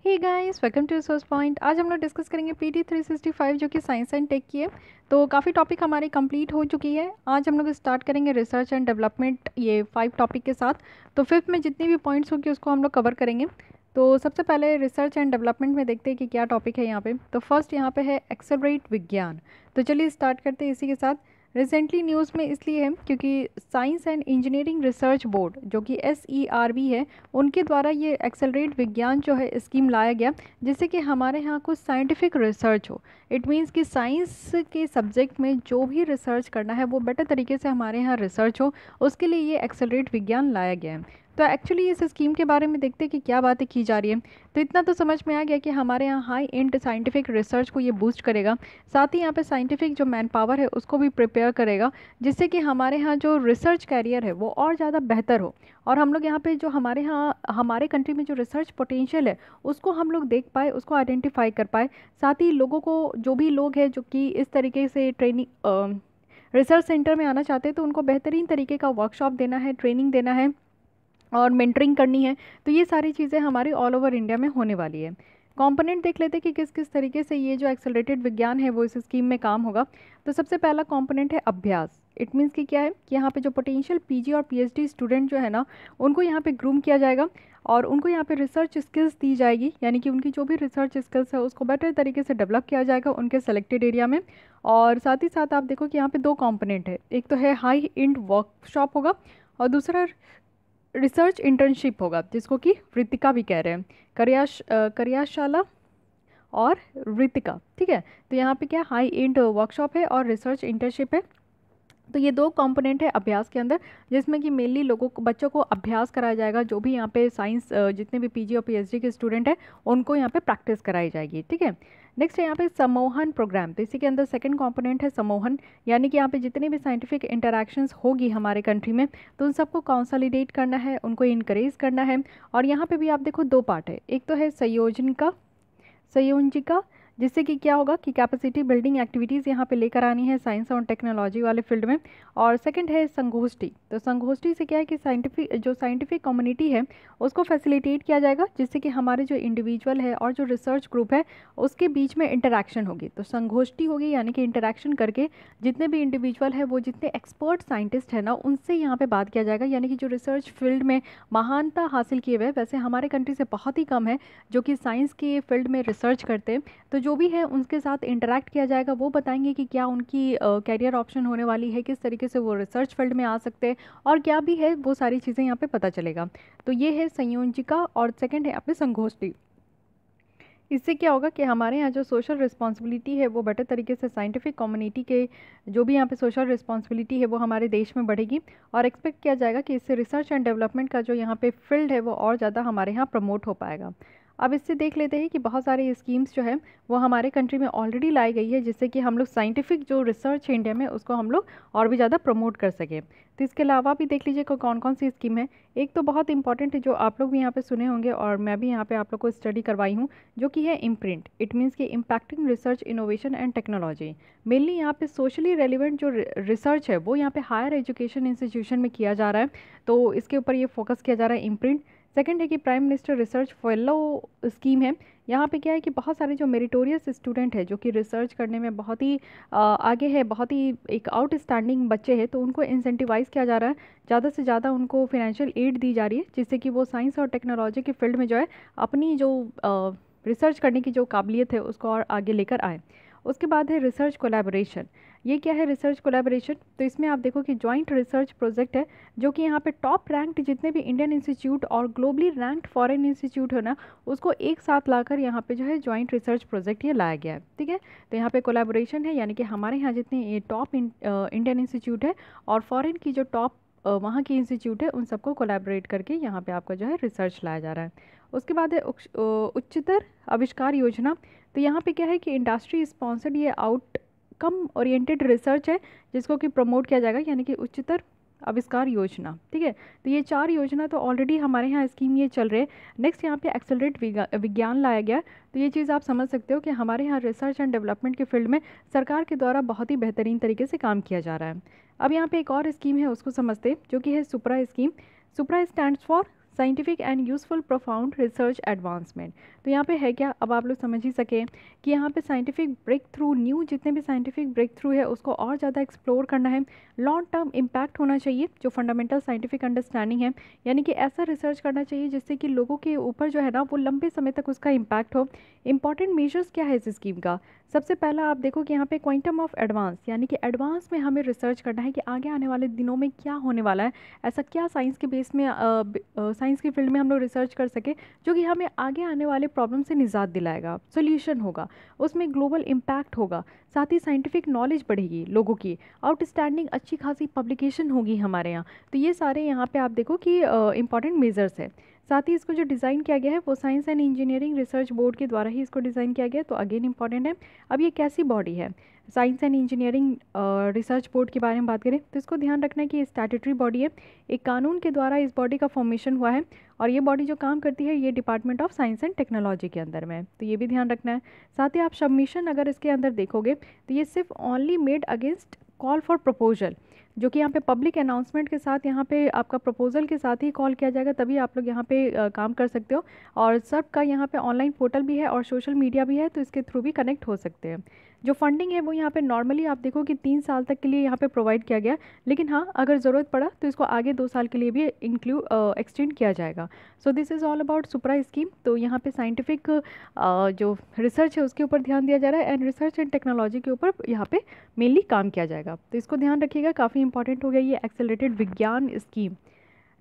Hey guys, welcome to Source Point. आज हम लोग डिस्कस करेंगे पीटी 365 जो कि साइंस एंड टेक की है। तो काफ़ी टॉपिक हमारी कंप्लीट हो चुकी है। आज हम लोग स्टार्ट करेंगे रिसर्च एंड डेवलपमेंट, ये 5 टॉपिक के साथ। तो फिफ्थ में जितनी भी पॉइंट्स होंगे उसको हम लोग कवर करेंगे। तो सबसे पहले रिसर्च एंड डेवलपमेंट में देखते हैं कि क्या टॉपिक है यहाँ पे। तो फर्स्ट यहाँ पे है एक्सेलरेट विज्ञान। तो चलिए स्टार्ट करते हैं इसी के साथ। रिसेंटली न्यूज़ में इसलिए है क्योंकि science and engineering research board जो कि SERB है, उनके द्वारा ये एक्सेलरेट विज्ञान जो है स्कीम लाया गया, जिससे कि हमारे यहाँ कुछ साइंटिफिक रिसर्च हो। इट मीन्स कि साइंस के सब्जेक्ट में जो भी रिसर्च करना है वो बेटर तरीके से हमारे यहाँ रिसर्च हो, उसके लिए ये एक्सेलरेट विज्ञान लाया गया है। तो एक्चुअली इस स्कीम के बारे में देखते हैं कि क्या बातें की जा रही है। तो इतना तो समझ में आ गया कि हमारे यहाँ हाई एंड साइंटिफिक रिसर्च को ये बूस्ट करेगा, साथ ही यहाँ पे साइंटिफिक जो मैन पावर है उसको भी प्रिपेयर करेगा, जिससे कि हमारे यहाँ जो रिसर्च कैरियर है वो और ज़्यादा बेहतर हो। और हम लोग यहाँ पे जो हमारे यहाँ हमारे कंट्री में जो रिसर्च पोटेंशियल है उसको हम लोग देख पाए, उसको आइडेंटिफाई कर पाए। साथ ही लोगों को, जो भी लोग हैं जो कि इस तरीके से ट्रेनिंग रिसर्च सेंटर में आना चाहते हैं, तो उनको बेहतरीन तरीके का वर्कशॉप देना है, ट्रेनिंग देना है और मेंटरिंग करनी है। तो ये सारी चीज़ें हमारी ऑल ओवर इंडिया में होने वाली है। कंपोनेंट देख लेते हैं कि किस किस तरीके से ये जो एक्सेलरेटेड विज्ञान है वो इस स्कीम में काम होगा। तो सबसे पहला कंपोनेंट है अभ्यास। इट मीन्स कि क्या है कि यहाँ पे जो पोटेंशियल पीजी और पीएचडी स्टूडेंट जो है ना, उनको यहाँ पे ग्रूम किया जाएगा और उनको यहाँ पे रिसर्च स्किल्स दी जाएगी, यानी कि उनकी जो भी रिसर्च स्किल्स है उसको बेटर तरीके से डेवलप किया जाएगा उनके सेलेक्टेड एरिया में। और साथ ही साथ आप देखो कि यहाँ पे दो कंपोनेंट है, एक तो है हाई इंड वर्कशॉप होगा और दूसरा रिसर्च इंटर्नशिप होगा, जिसको कि वृत्तिका भी कह रहे हैं, कार्यशाला और वृत्तिका। ठीक है, तो यहाँ पे क्या हाई एंड वर्कशॉप है और रिसर्च इंटर्नशिप है। तो ये दो कंपोनेंट है अभ्यास के अंदर, जिसमें कि मेनली लोगों को, बच्चों को अभ्यास कराया जाएगा। जो भी यहाँ पे साइंस जितने भी पीजी और पीएचडी के स्टूडेंट हैं उनको यहाँ पे प्रैक्टिस कराई जाएगी। ठीक है, नेक्स्ट है यहाँ पे सम्मोहन प्रोग्राम। तो इसी के अंदर सेकंड कंपोनेंट है सम्मोहन, यानी कि यहाँ पे जितने भी साइंटिफिक इंटरेक्शंस होगी हमारे कंट्री में, तो उन सबको कंसोलिडेट करना है, उनको इनकरेज करना है। और यहाँ पे भी आप देखो दो पार्ट है, एक तो है संयोजिका, जिससे कि क्या होगा कि कैपेसिटी बिल्डिंग एक्टिविटीज़ यहाँ पे लेकर आनी है साइंस और टेक्नोलॉजी वाले फील्ड में। और सेकंड है संगोष्ठी। तो संगोष्ठी से क्या है कि साइंटिफिक कम्युनिटी है उसको फैसिलिटेट किया जाएगा, जिससे कि हमारे जो इंडिविजुअल है और जो रिसर्च ग्रुप है उसके बीच में इंटरेक्शन होगी। तो संगोष्ठी होगी, यानी कि इंटरेक्शन करके जितने भी इंडिविजुअल है, वो जितने एक्सपर्ट साइंटिस्ट है ना, उनसे यहाँ पे बात किया जाएगा। यानी कि जो रिसर्च फील्ड में महानता हासिल किए हुए, वैसे हमारे कंट्री से बहुत ही कम है जो कि साइंस के फील्ड में रिसर्च करते हैं। तो जो भी है उनके साथ इंटरेक्ट किया जाएगा, वो बताएंगे कि क्या उनकी कैरियर ऑप्शन होने वाली है, किस तरीके से वो रिसर्च फील्ड में आ सकते हैं और क्या भी है, वो सारी चीज़ें यहाँ पे पता चलेगा। तो ये है संयोजिका और सेकंड है यहाँ पे संगोष्ठी। इससे क्या होगा कि हमारे यहाँ जो सोशल रिस्पॉन्सिबिलिटी है वो बेटर तरीके से साइंटिफिक कम्युनिटी के, जो भी यहाँ पे सोशल रिस्पॉन्सिबिलिटी है वो हमारे देश में बढ़ेगी। और एक्सपेक्ट किया जाएगा कि इससे रिसर्च एंड डेवलपमेंट का जो यहाँ पे फील्ड है वो और ज़्यादा हमारे यहाँ प्रमोट हो पाएगा। अब इससे देख लेते हैं कि बहुत सारी स्कीम्स जो है वो हमारे कंट्री में ऑलरेडी लाई गई है, जिससे कि हम लोग साइंटिफिक जो रिसर्च है इंडिया में उसको हम लोग और भी ज़्यादा प्रमोट कर सकें। तो इसके अलावा भी देख लीजिए कौन कौन सी स्कीम है। एक तो बहुत इंपॉर्टेंट है जो आप लोग भी यहाँ पे सुने होंगे और मैं भी यहाँ पे आप लोग को स्टडी करवाई हूँ, जो कि है इम्प्रिंट। इट मीन्स कि impacting research innovation and technology. Mainly यहाँ पे सोशली रेलिवेंट जो रिसर्च है वो यहाँ पे हायर एजुकेशन इंस्टीट्यूशन में किया जा रहा है, तो इसके ऊपर ये फोकस किया जा रहा है इम्प्रिंट। सेकंड है कि prime minister research fellow scheme है। यहाँ पे क्या है कि बहुत सारे जो मेरिटोरियस स्टूडेंट है जो कि रिसर्च करने में बहुत ही आगे है, बहुत ही एक आउटस्टैंडिंग बच्चे हैं, तो उनको इंसेंटिवाइज किया जा रहा है, ज़्यादा से ज़्यादा उनको फिनेंशियल एड दी जा रही है, जिससे कि वो साइंस और टेक्नोलॉजी के फील्ड में जो है अपनी जो रिसर्च करने की जो काबिलियत है उसको और आगे लेकर आए। उसके बाद है रिसर्च कोलैबोरेशन। ये क्या है रिसर्च कोलैबोरेशन? तो इसमें आप देखो कि जॉइंट रिसर्च प्रोजेक्ट है, जो कि यहाँ पे टॉप रैंक्ड जितने भी इंडियन इंस्टीट्यूट और ग्लोबली रैंक्ड फॉरेन इंस्टीट्यूट है ना, उसको एक साथ लाकर यहाँ पे जो है जॉइंट रिसर्च प्रोजेक्ट ये लाया गया है। ठीक है, तो यहाँ पे कोलैबोरेशन है, यानी कि हमारे यहाँ जितने टॉप इंडियन इंस्टीट्यूट है और फॉरेन की जो टॉप वहाँ की इंस्टीट्यूट है, उन सबको कोलैबोरेट करके यहाँ पे आपका जो है रिसर्च लाया जा रहा है। उसके बाद है उच्चतर आविष्कार योजना। तो यहाँ पे क्या है कि इंडस्ट्री स्पॉन्सर्ड ये आउटकम ओरिएंटेड रिसर्च है, जिसको कि प्रमोट किया जाएगा, यानी कि उच्चतर आविष्कार योजना। ठीक है, तो ये 4 योजना तो ऑलरेडी हमारे यहाँ स्कीम ये चल रहे हैं। नेक्स्ट यहाँ पे एक्सेलरेट विज्ञान लाया गया। तो ये चीज़ आप समझ सकते हो कि हमारे यहाँ रिसर्च एंड डेवलपमेंट के फील्ड में सरकार के द्वारा बहुत ही बेहतरीन तरीके से काम किया जा रहा है। अब यहाँ पे एक और स्कीम है उसको समझते हैं, जो कि है SUPRA scheme. SUPRA stands for scientific and useful profound research advancement. तो यहाँ पे है क्या, अब आप लोग समझ ही सके कि यहाँ पे साइंटिफिक ब्रेक थ्रू, न्यू जितने भी साइंटिफिक ब्रेक थ्रू है उसको और ज़्यादा एक्सप्लोर करना है। लॉन्ग टर्म इम्पैक्ट होना चाहिए जो फंडामेंटल साइंटिफिक अंडरस्टैंडिंग है, यानी कि ऐसा रिसर्च करना चाहिए जिससे कि लोगों के ऊपर जो है ना वो लंबे समय तक उसका इम्पैक्ट हो। इंपॉर्टेंट मेजर्स क्या है इस स्कीम का? सबसे पहला आप देखो कि यहाँ पे क्वांटम ऑफ एडवांस, यानी कि एडवांस में हमें रिसर्च करना है कि आगे आने वाले दिनों में क्या होने वाला है, ऐसा क्या साइंस के बेस में साइंस की फील्ड में हम लोग रिसर्च कर सके जो कि हमें आगे आने वाले प्रॉब्लम से निजात दिलाएगा, सोल्यूशन होगा, उसमें ग्लोबल इम्पैक्ट होगा, साथ ही साइंटिफिक नॉलेज बढ़ेगी लोगों की, आउटस्टैंडिंग अच्छी खासी पब्लिकेशन होगी हमारे यहाँ। तो ये सारे यहाँ पे आप देखो कि इंपॉर्टेंट मेजर्स है। साथ ही इसको जो डिज़ाइन किया गया है वो science and engineering research board के द्वारा ही इसको डिज़ाइन किया गया है, तो अगेन इंपॉर्टेंट है। अब ये कैसी बॉडी है? Science and engineering research board के बारे में बात करें तो इसको ध्यान रखना है कि ये स्टैट्यूटरी बॉडी है, एक कानून के द्वारा इस बॉडी का फॉर्मेशन हुआ है, और ये बॉडी जो काम करती है ये department of science and technology के अंदर में है, तो ये भी ध्यान रखना है। साथ ही आप सबमिशन अगर इसके अंदर देखोगे तो ये सिर्फ only made against call for proposal, जो कि यहाँ पे पब्लिक अनाउंसमेंट के साथ यहाँ पे आपका प्रपोजल के साथ ही कॉल किया जाएगा, तभी आप लोग यहाँ पे काम कर सकते हो। और सब का यहाँ पे ऑनलाइन पोर्टल भी है और सोशल मीडिया भी है, तो इसके थ्रू भी कनेक्ट हो सकते हैं। जो फंडिंग है वो यहाँ पे नॉर्मली आप देखो कि 3 साल तक के लिए यहाँ पे प्रोवाइड किया गया, लेकिन हाँ अगर ज़रूरत पड़ा तो इसको आगे 2 साल के लिए भी एक्सटेंड किया जाएगा। So this is all about supra scheme. तो यहाँ पे साइंटिफिक जो रिसर्च है उसके ऊपर ध्यान दिया जा रहा है एंड रिसर्च एंड टेक्नोलॉजी के ऊपर यहाँ पे मेनली काम किया जाएगा, तो इसको ध्यान रखिएगा, काफ़ी इंपॉर्टेंट हो गया ये एक्सेलरेटेड विज्ञान स्कीम।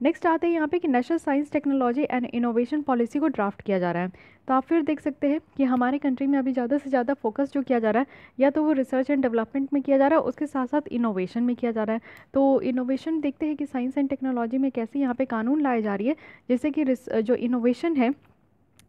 नेक्स्ट आते हैं यहाँ पे कि national science technology and innovation policy को ड्राफ्ट किया जा रहा है। तो आप फिर देख सकते हैं कि हमारे कंट्री में अभी ज़्यादा से ज़्यादा फोकस जो किया जा रहा है या तो वो रिसर्च एंड डेवलपमेंट में किया जा रहा है, उसके साथ साथ इनोवेशन में किया जा रहा है। तो इनोवेशन देखते हैं कि साइंस एंड टेक्नोलॉजी में कैसे यहाँ पे कानून लाए जा रही है, जैसे कि जो इनोवेशन है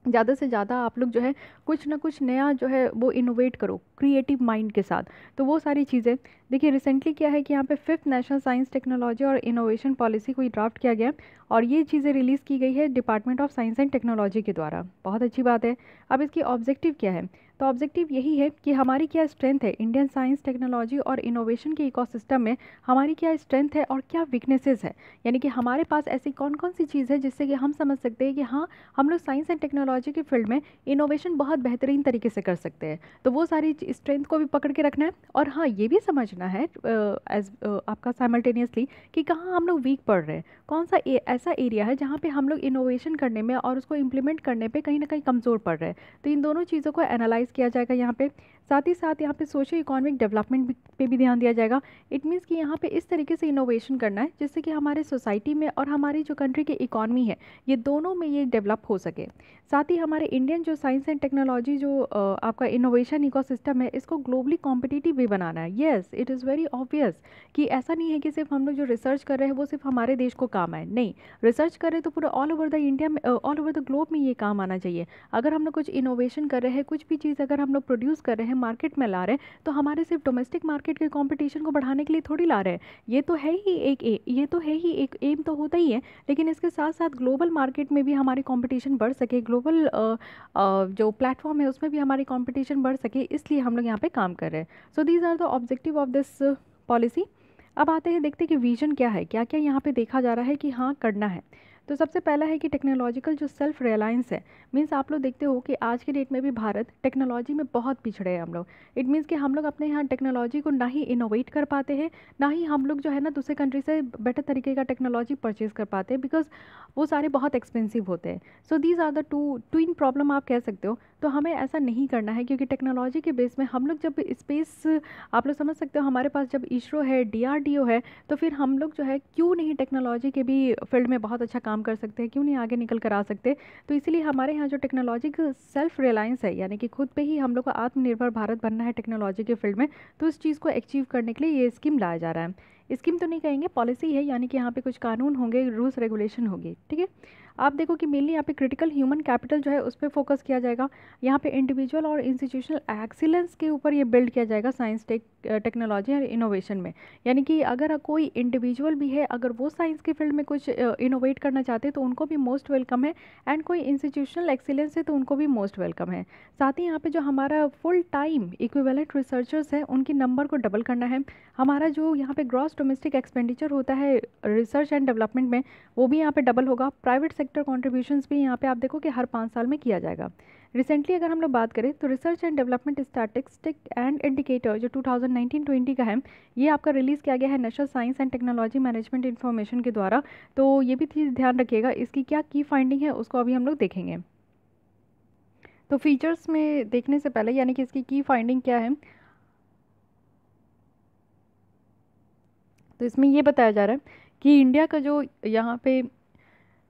ज़्यादा से ज़्यादा आप लोग जो है कुछ ना कुछ नया जो है वो इनोवेट करो क्रिएटिव माइंड के साथ। तो वो सारी चीज़ें देखिए रिसेंटली क्या है कि यहाँ पे 5th नेशनल साइंस टेक्नोलॉजी और इनोवेशन पॉलिसी को ड्राफ्ट किया गया और ये चीज़ें रिलीज़ की गई है department of science and technology के द्वारा, बहुत अच्छी बात है। अब इसकी ऑब्जेक्टिव क्या है? तो ऑब्जेक्टिव यही है कि हमारी क्या स्ट्रेंथ है इंडियन साइंस टेक्नोलॉजी और इनोवेशन के इकोसिस्टम में, हमारी क्या स्ट्रेंथ है और क्या वीकनेसेस है, यानी कि हमारे पास ऐसी कौन कौन सी चीज़ है जिससे कि हम समझ सकते हैं कि हाँ हम लोग साइंस एंड टेक्नोलॉजी के फील्ड में इनोवेशन बहुत बेहतरीन तरीके से कर सकते हैं। तो वो सारी स्ट्रेंथ को भी पकड़ के रखना है और हाँ ये भी समझना है एज आपका साइमल्टेनियसली कि कहाँ हम लोग वीक पड़ रहे हैं, कौन सा ऐसा एरिया है जहाँ पे हम लोग इनोवेशन करने में और उसको इम्प्लीमेंट करने पे कहीं ना कहीं कमज़ोर पड़ रहे हैं। तो इन दोनों चीज़ों को एनालाइज किया जाएगा यहाँ पे। साथ ही साथ यहाँ पे सोशो इकोनॉमिक डेवलपमेंट पे भी ध्यान दिया जाएगा। इट मीन्स कि यहाँ पे इस तरीके से इनोवेशन करना है जिससे कि हमारे सोसाइटी में और हमारी जो कंट्री की इकॉनमी है ये दोनों में ये डेवलप हो सके। साथ ही हमारे इंडियन जो साइंस एंड टेक्नोलॉजी जो आपका इनोवेशन इकोसिस्टम है इसको ग्लोबली कॉम्पिटिटिव भी बनाना है। Yes it is very obvious कि ऐसा नहीं है कि सिर्फ हम लोग जो रिसर्च कर रहे हैं वो सिर्फ हमारे देश को काम आए, नहीं, रिसर्च कर रहे हैं तो पूरा ऑल ओवर द इंडिया में ऑल ओवर द ग्लोब में ये काम आना चाहिए। अगर हम लोग कुछ इनोवेशन कर रहे हैं, कुछ भी चीज़ अगर हम लोग प्रोड्यूस कर रहे हैं, मार्केट में ला रहे हैं, तो हमारे सिर्फ डोमेस्टिक मार्केट के कंपटीशन को बढ़ाने के लिए थोड़ी ला रहे हैं। ये तो है ही एक एम तो होता ही है, लेकिन इसके साथ साथ ग्लोबल मार्केट में भी हमारी कंपटीशन बढ़ सके, ग्लोबल जो प्लेटफॉर्म है उसमें भी हमारी कंपटीशन बढ़ सके, इसलिए हम लोग यहाँ पे काम कर रहे हैं। So these are the objective of this policy. अब आते हैं देखते हैं कि विजन क्या है, क्या क्या यहाँ पे देखा जा रहा है कि हाँ करना है। तो सबसे पहला है कि टेक्नोलॉजिकल जो सेल्फ रिलायंस है, मीन्स आप लोग देखते हो कि आज के डेट में भी भारत टेक्नोलॉजी में बहुत पिछड़े हैं हम लोग। इट मीन्स कि हम लोग अपने यहाँ टेक्नोलॉजी को ना ही इनोवेट कर पाते हैं, ना ही हम लोग जो है ना दूसरे कंट्री से बेटर तरीके का टेक्नोलॉजी परचेज कर पाते हैं, बिकॉज वो सारे बहुत एक्सपेंसिव होते हैं। So these are the twin problem आप कह सकते हो। तो हमें ऐसा नहीं करना है क्योंकि टेक्नोलॉजी के बेस में हम लोग जब स्पेस, आप लोग समझ सकते हो हमारे पास जब इसरो है, DRDO है, तो फिर हम लोग जो है क्यों नहीं टेक्नोलॉजी के भी फील्ड में बहुत अच्छा काम कर सकते हैं, क्यों नहीं आगे निकल कर आ सकते। तो इसीलिए हमारे यहाँ जो टेक्नोलॉजिकल सेल्फ रिलायंस है, यानी कि खुद पे ही हम लोग को आत्मनिर्भर भारत बनना है टेक्नोलॉजी के फील्ड में, तो इस चीज़ को अचीव करने के लिए ये स्कीम लाया जा रहा है। स्कीम तो नहीं कहेंगे, पॉलिसी है, यानी कि यहाँ पे कुछ कानून होंगे, रूल्स रेगुलेशन होगी, ठीक है। आप देखो कि मेनली यहाँ पे क्रिटिकल ह्यूमन कैपिटल जो है उस पर फोकस किया जाएगा। यहाँ पे इंडिविजुअल और इंस्टीट्यूशनल एक्सीलेंस के ऊपर ये बिल्ड किया जाएगा साइंस टेक्नोलॉजी और इनोवेशन में। यानी कि अगर कोई इंडिविजुअल भी है, अगर वो साइंस के फील्ड में कुछ इनोवेट करना चाहते हैं तो उनको भी मोस्ट वेलकम है, एंड कोई इंस्टीट्यूशनल एक्सीलेंस है तो उनको भी मोस्ट वेलकम है। साथ ही यहाँ पे जो हमारा फुल टाइम इक्विवेलेंट रिसर्चर्स है उनकी नंबर को डबल करना है। हमारा जो यहाँ पे ग्रॉस डोमेस्टिक एक्सपेंडिचर होता है रिसर्च एंड डेवलपमेंट में, वो भी यहाँ पे डबल होगा। प्राइवेट सेक्टर कॉन्ट्रीब्यूशंस भी यहाँ पे आप देखो कि हर 5 साल में किया जाएगा। रिसेंटली अगर हम लोग बात करें तो research and development statistic and indicator जो 2019-20 का है, ये आपका रिलीज़ किया गया है national science and technology management information के द्वारा। तो ये भी चीज़ ध्यान रखिएगा, इसकी क्या की फाइंडिंग है उसको अभी हम लोग देखेंगे। तो फीचर्स में देखने से पहले यानी कि इसकी की फाइंडिंग क्या है, तो इसमें ये बताया जा रहा है कि इंडिया का जो यहाँ पे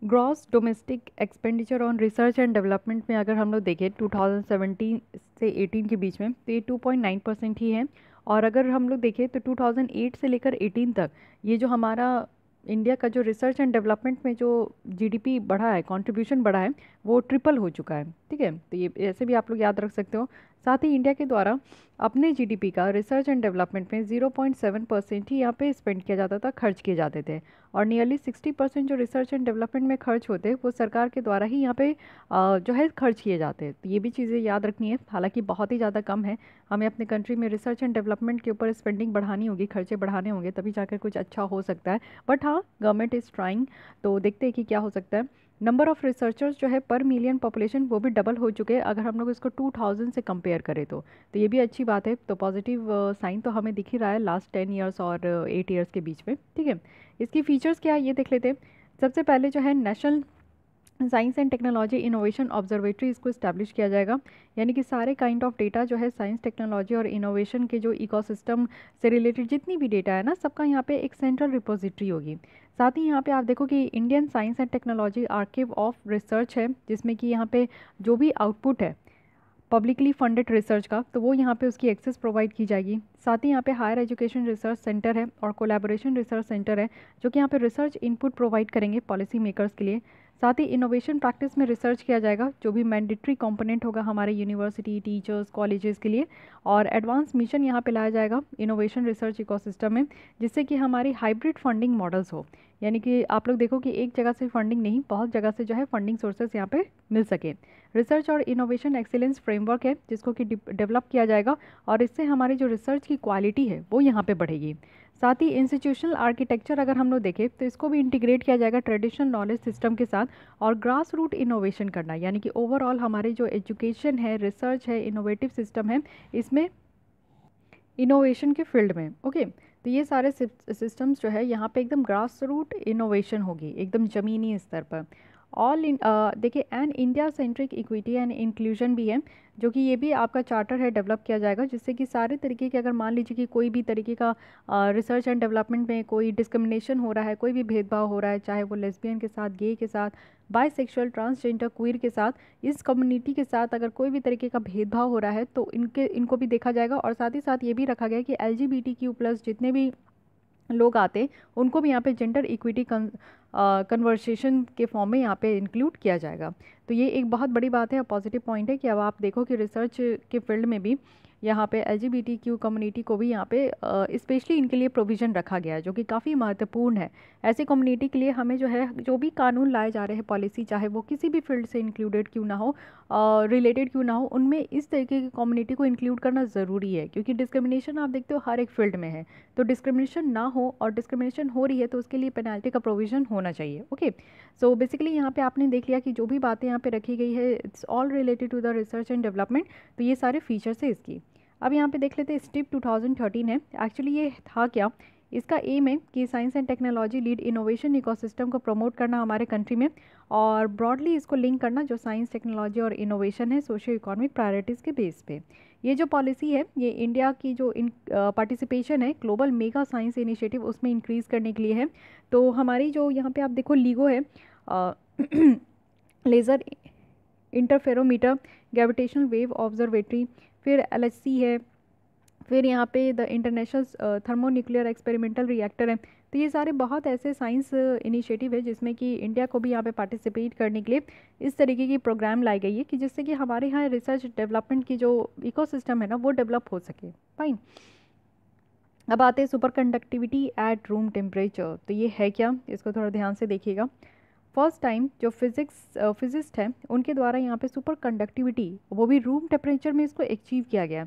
gross domestic expenditure on research and development में अगर हम लोग देखें 2017 से 18 के बीच में, तो ये 2.9% ही है। और अगर हम लोग देखें तो 2008 से लेकर 18 तक ये जो हमारा इंडिया का जो रिसर्च एंड डेवलपमेंट में जो जीडीपी बढ़ा है, कंट्रीब्यूशन बढ़ा है, वो ट्रिपल हो चुका है। ठीक है, तो ये ऐसे भी आप लोग याद रख सकते हो। साथ ही इंडिया के द्वारा अपने जीडीपी का रिसर्च एंड डेवलपमेंट में 0.7% ही यहाँ पे स्पेंड किया जाता था, खर्च किए जाते थे। और नियरली 60% जो रिसर्च एंड डेवलपमेंट में खर्च होते वो सरकार के द्वारा ही यहाँ पे जो है खर्च किए जाते हैं। तो ये भी चीज़ें याद रखनी है, हालांकि बहुत ही ज़्यादा कम है। हमें अपने कंट्री में रिसर्च एंड डेवलपमेंट के ऊपर स्पेंडिंग बढ़ानी होगी, खर्चे बढ़ाने होंगे, तभी जाकर कुछ अच्छा हो सकता है। बट हाँ, गवर्नमेंट इज़ ट्राइंग, तो देखते हैं कि क्या हो सकता है। नंबर ऑफ़ रिसर्चर्स जो है पर मिलियन पॉपुलेशन वो भी डबल हो चुके हैं अगर हम लोग इसको 2000 से कंपेयर करें तो ये भी अच्छी बात है। तो पॉजिटिव साइन तो हमें दिख ही रहा है लास्ट 10 ईयर्स और 8 ईयर्स के बीच में। ठीक है, इसकी फीचर्स क्या है ये देख लेते हैं। सबसे पहले जो है national science and technology innovation observatory इसको इस्टेब्लिश किया जाएगा, यानी कि सारे काइंड ऑफ डेटा जो है साइंस टेक्नोलॉजी और इनोवेशन के जो इकोसिस्टम से रिलेटेड जितनी भी डेटा है ना, सबका यहाँ पे एक सेंट्रल रिपोजिटरी होगी। साथ ही यहाँ पे आप देखो कि Indian science and technology archive of research है, जिसमें कि यहाँ पे जो भी आउटपुट है पब्लिकली फंडेड रिसर्च का, तो वो यहाँ पे उसकी एक्सेस प्रोवाइड की जाएगी। साथ ही यहाँ पे हायर एजुकेशन रिसर्च सेंटर है और कोलैबोरेशन रिसर्च सेंटर है, जो कि यहाँ पे रिसर्च इनपुट प्रोवाइड करेंगे पॉलिसी मेकर्स के लिए। साथ ही इनोवेशन प्रैक्टिस में रिसर्च किया जाएगा, जो भी मैंडेटरी कंपोनेंट होगा हमारे यूनिवर्सिटी, टीचर्स, कॉलेजेस के लिए। और एडवांस मिशन यहाँ पे लाया जाएगा इनोवेशन रिसर्च इकोसिस्टम में, जिससे कि हमारी हाइब्रिड फंडिंग मॉडल्स हो, यानी कि आप लोग देखो कि एक जगह से फंडिंग नहीं, बहुत जगह से जो है फंडिंग सोर्सेस यहाँ पे मिल सके। रिसर्च और इनोवेशन एक्सीलेंस फ्रेमवर्क है जिसको कि डेवलप किया जाएगा, और इससे हमारी जो रिसर्च की क्वालिटी है वो यहाँ पे बढ़ेगी। साथ ही इंस्टीट्यूशनल आर्किटेक्चर अगर हम लोग देखें तो इसको भी इंटीग्रेट किया जाएगा ट्रेडिशनल नॉलेज सिस्टम के साथ, और ग्रास रूट इनोवेशन करना, यानी कि ओवरऑल हमारे जो एजुकेशन है, रिसर्च है, इनोवेटिव सिस्टम है, इसमें इनोवेशन के फील्ड में। ओके, तो ये सारे सिस्टम्स जो है यहाँ पे एकदम ग्रास रूट इनोवेशन होगी, एकदम ज़मीनी स्तर पर। ऑल इन देखिए and India centric equity and inclusion भी है, जो कि ये भी आपका चार्टर है, डेवलप किया जाएगा, जिससे कि सारे तरीके के, अगर मान लीजिए कि कोई भी तरीके का रिसर्च एंड डेवलपमेंट में कोई डिस्क्रिमिनेशन हो रहा है, कोई भी भेदभाव हो रहा है, चाहे वो लेस्बियन के साथ, गे के साथ, बाइसेक्सुअल, ट्रांसजेंडर, क्वीर के साथ, इस कम्युनिटी के साथ अगर कोई भी तरीके का भेदभाव हो रहा है तो इनको भी देखा जाएगा। और साथ ही साथ ये भी रखा गया कि LGBTQ+ जितने भी लोग आते उनको भी यहाँ पे जेंडर इक्विटी कन्वर्सेशन के फॉर्म में यहाँ पे इंक्लूड किया जाएगा। तो ये एक बहुत बड़ी बात है और पॉजिटिव पॉइंट है कि अब आप देखो कि रिसर्च के फील्ड में भी यहाँ पे LGBTQ कम्युनिटी को भी यहाँ पे स्पेशली इनके लिए प्रोविज़न रखा गया है, जो कि काफ़ी महत्वपूर्ण है। ऐसे कम्युनिटी के लिए हमें जो है जो भी कानून लाए जा रहे हैं, पॉलिसी, चाहे वो किसी भी फील्ड से इंक्लूडेड क्यों ना हो, रिलेटेड क्यों ना हो, उनमें इस तरीके की कम्युनिटी को इंक्लूड करना ज़रूरी है, क्योंकि डिस्क्रिमिनेशन आप देखते हो हर एक फील्ड में है। तो डिस्क्रिमिनेशन ना हो, और डिस्क्रिमिनेशन हो रही है तो उसके लिए पेनल्टी का प्रोविज़न होना चाहिए। ओके, सो बेसिकली यहाँ पे आपने देख लिया कि जो भी बातें यहाँ पे रखी गई है it's all related to the research and development. तो ये सारे फीचर्स है इसकी। अब यहाँ पे देख लेते हैं स्टिप 2013 है। एक्चुअली ये था क्या, इसका एम है कि science and technology lead innovation ecosystem को प्रमोट करना हमारे कंट्री में, और ब्रॉडली इसको लिंक करना जो साइंस, टेक्नोलॉजी और इनोवेशन है सोशियो इकोनॉमिक प्रायोरिटीज़ के बेस पे। ये जो पॉलिसी है ये इंडिया की जो पार्टिसिपेशन है ग्लोबल मेगा साइंस इनिशिएटिव उसमें इंक्रीज़ करने के लिए है। तो हमारी जो यहाँ पे आप देखो लीगो है, laser interferometer, gravitational wave observatory, फिर LHC है, फिर यहाँ पे the international thermonuclear experimental reactor है। तो ये सारे बहुत ऐसे साइंस इनिशिएटिव है जिसमें कि इंडिया को भी यहाँ पे पार्टिसिपेट करने के लिए इस तरीके की प्रोग्राम लाई गई है कि जिससे कि हमारे यहाँ रिसर्च डेवलपमेंट की जो इकोसिस्टम है ना वो डेवलप हो सके। फाइन, अब आते हैं super conductivity at room temperature. तो ये है क्या, इसको थोड़ा ध्यान से देखिएगा। फर्स्ट टाइम जो फिजिस्ट हैं उनके द्वारा यहाँ पे सुपर कंडक्टिविटी, वो भी रूम टेम्परेचर में, इसको अचीव किया गया।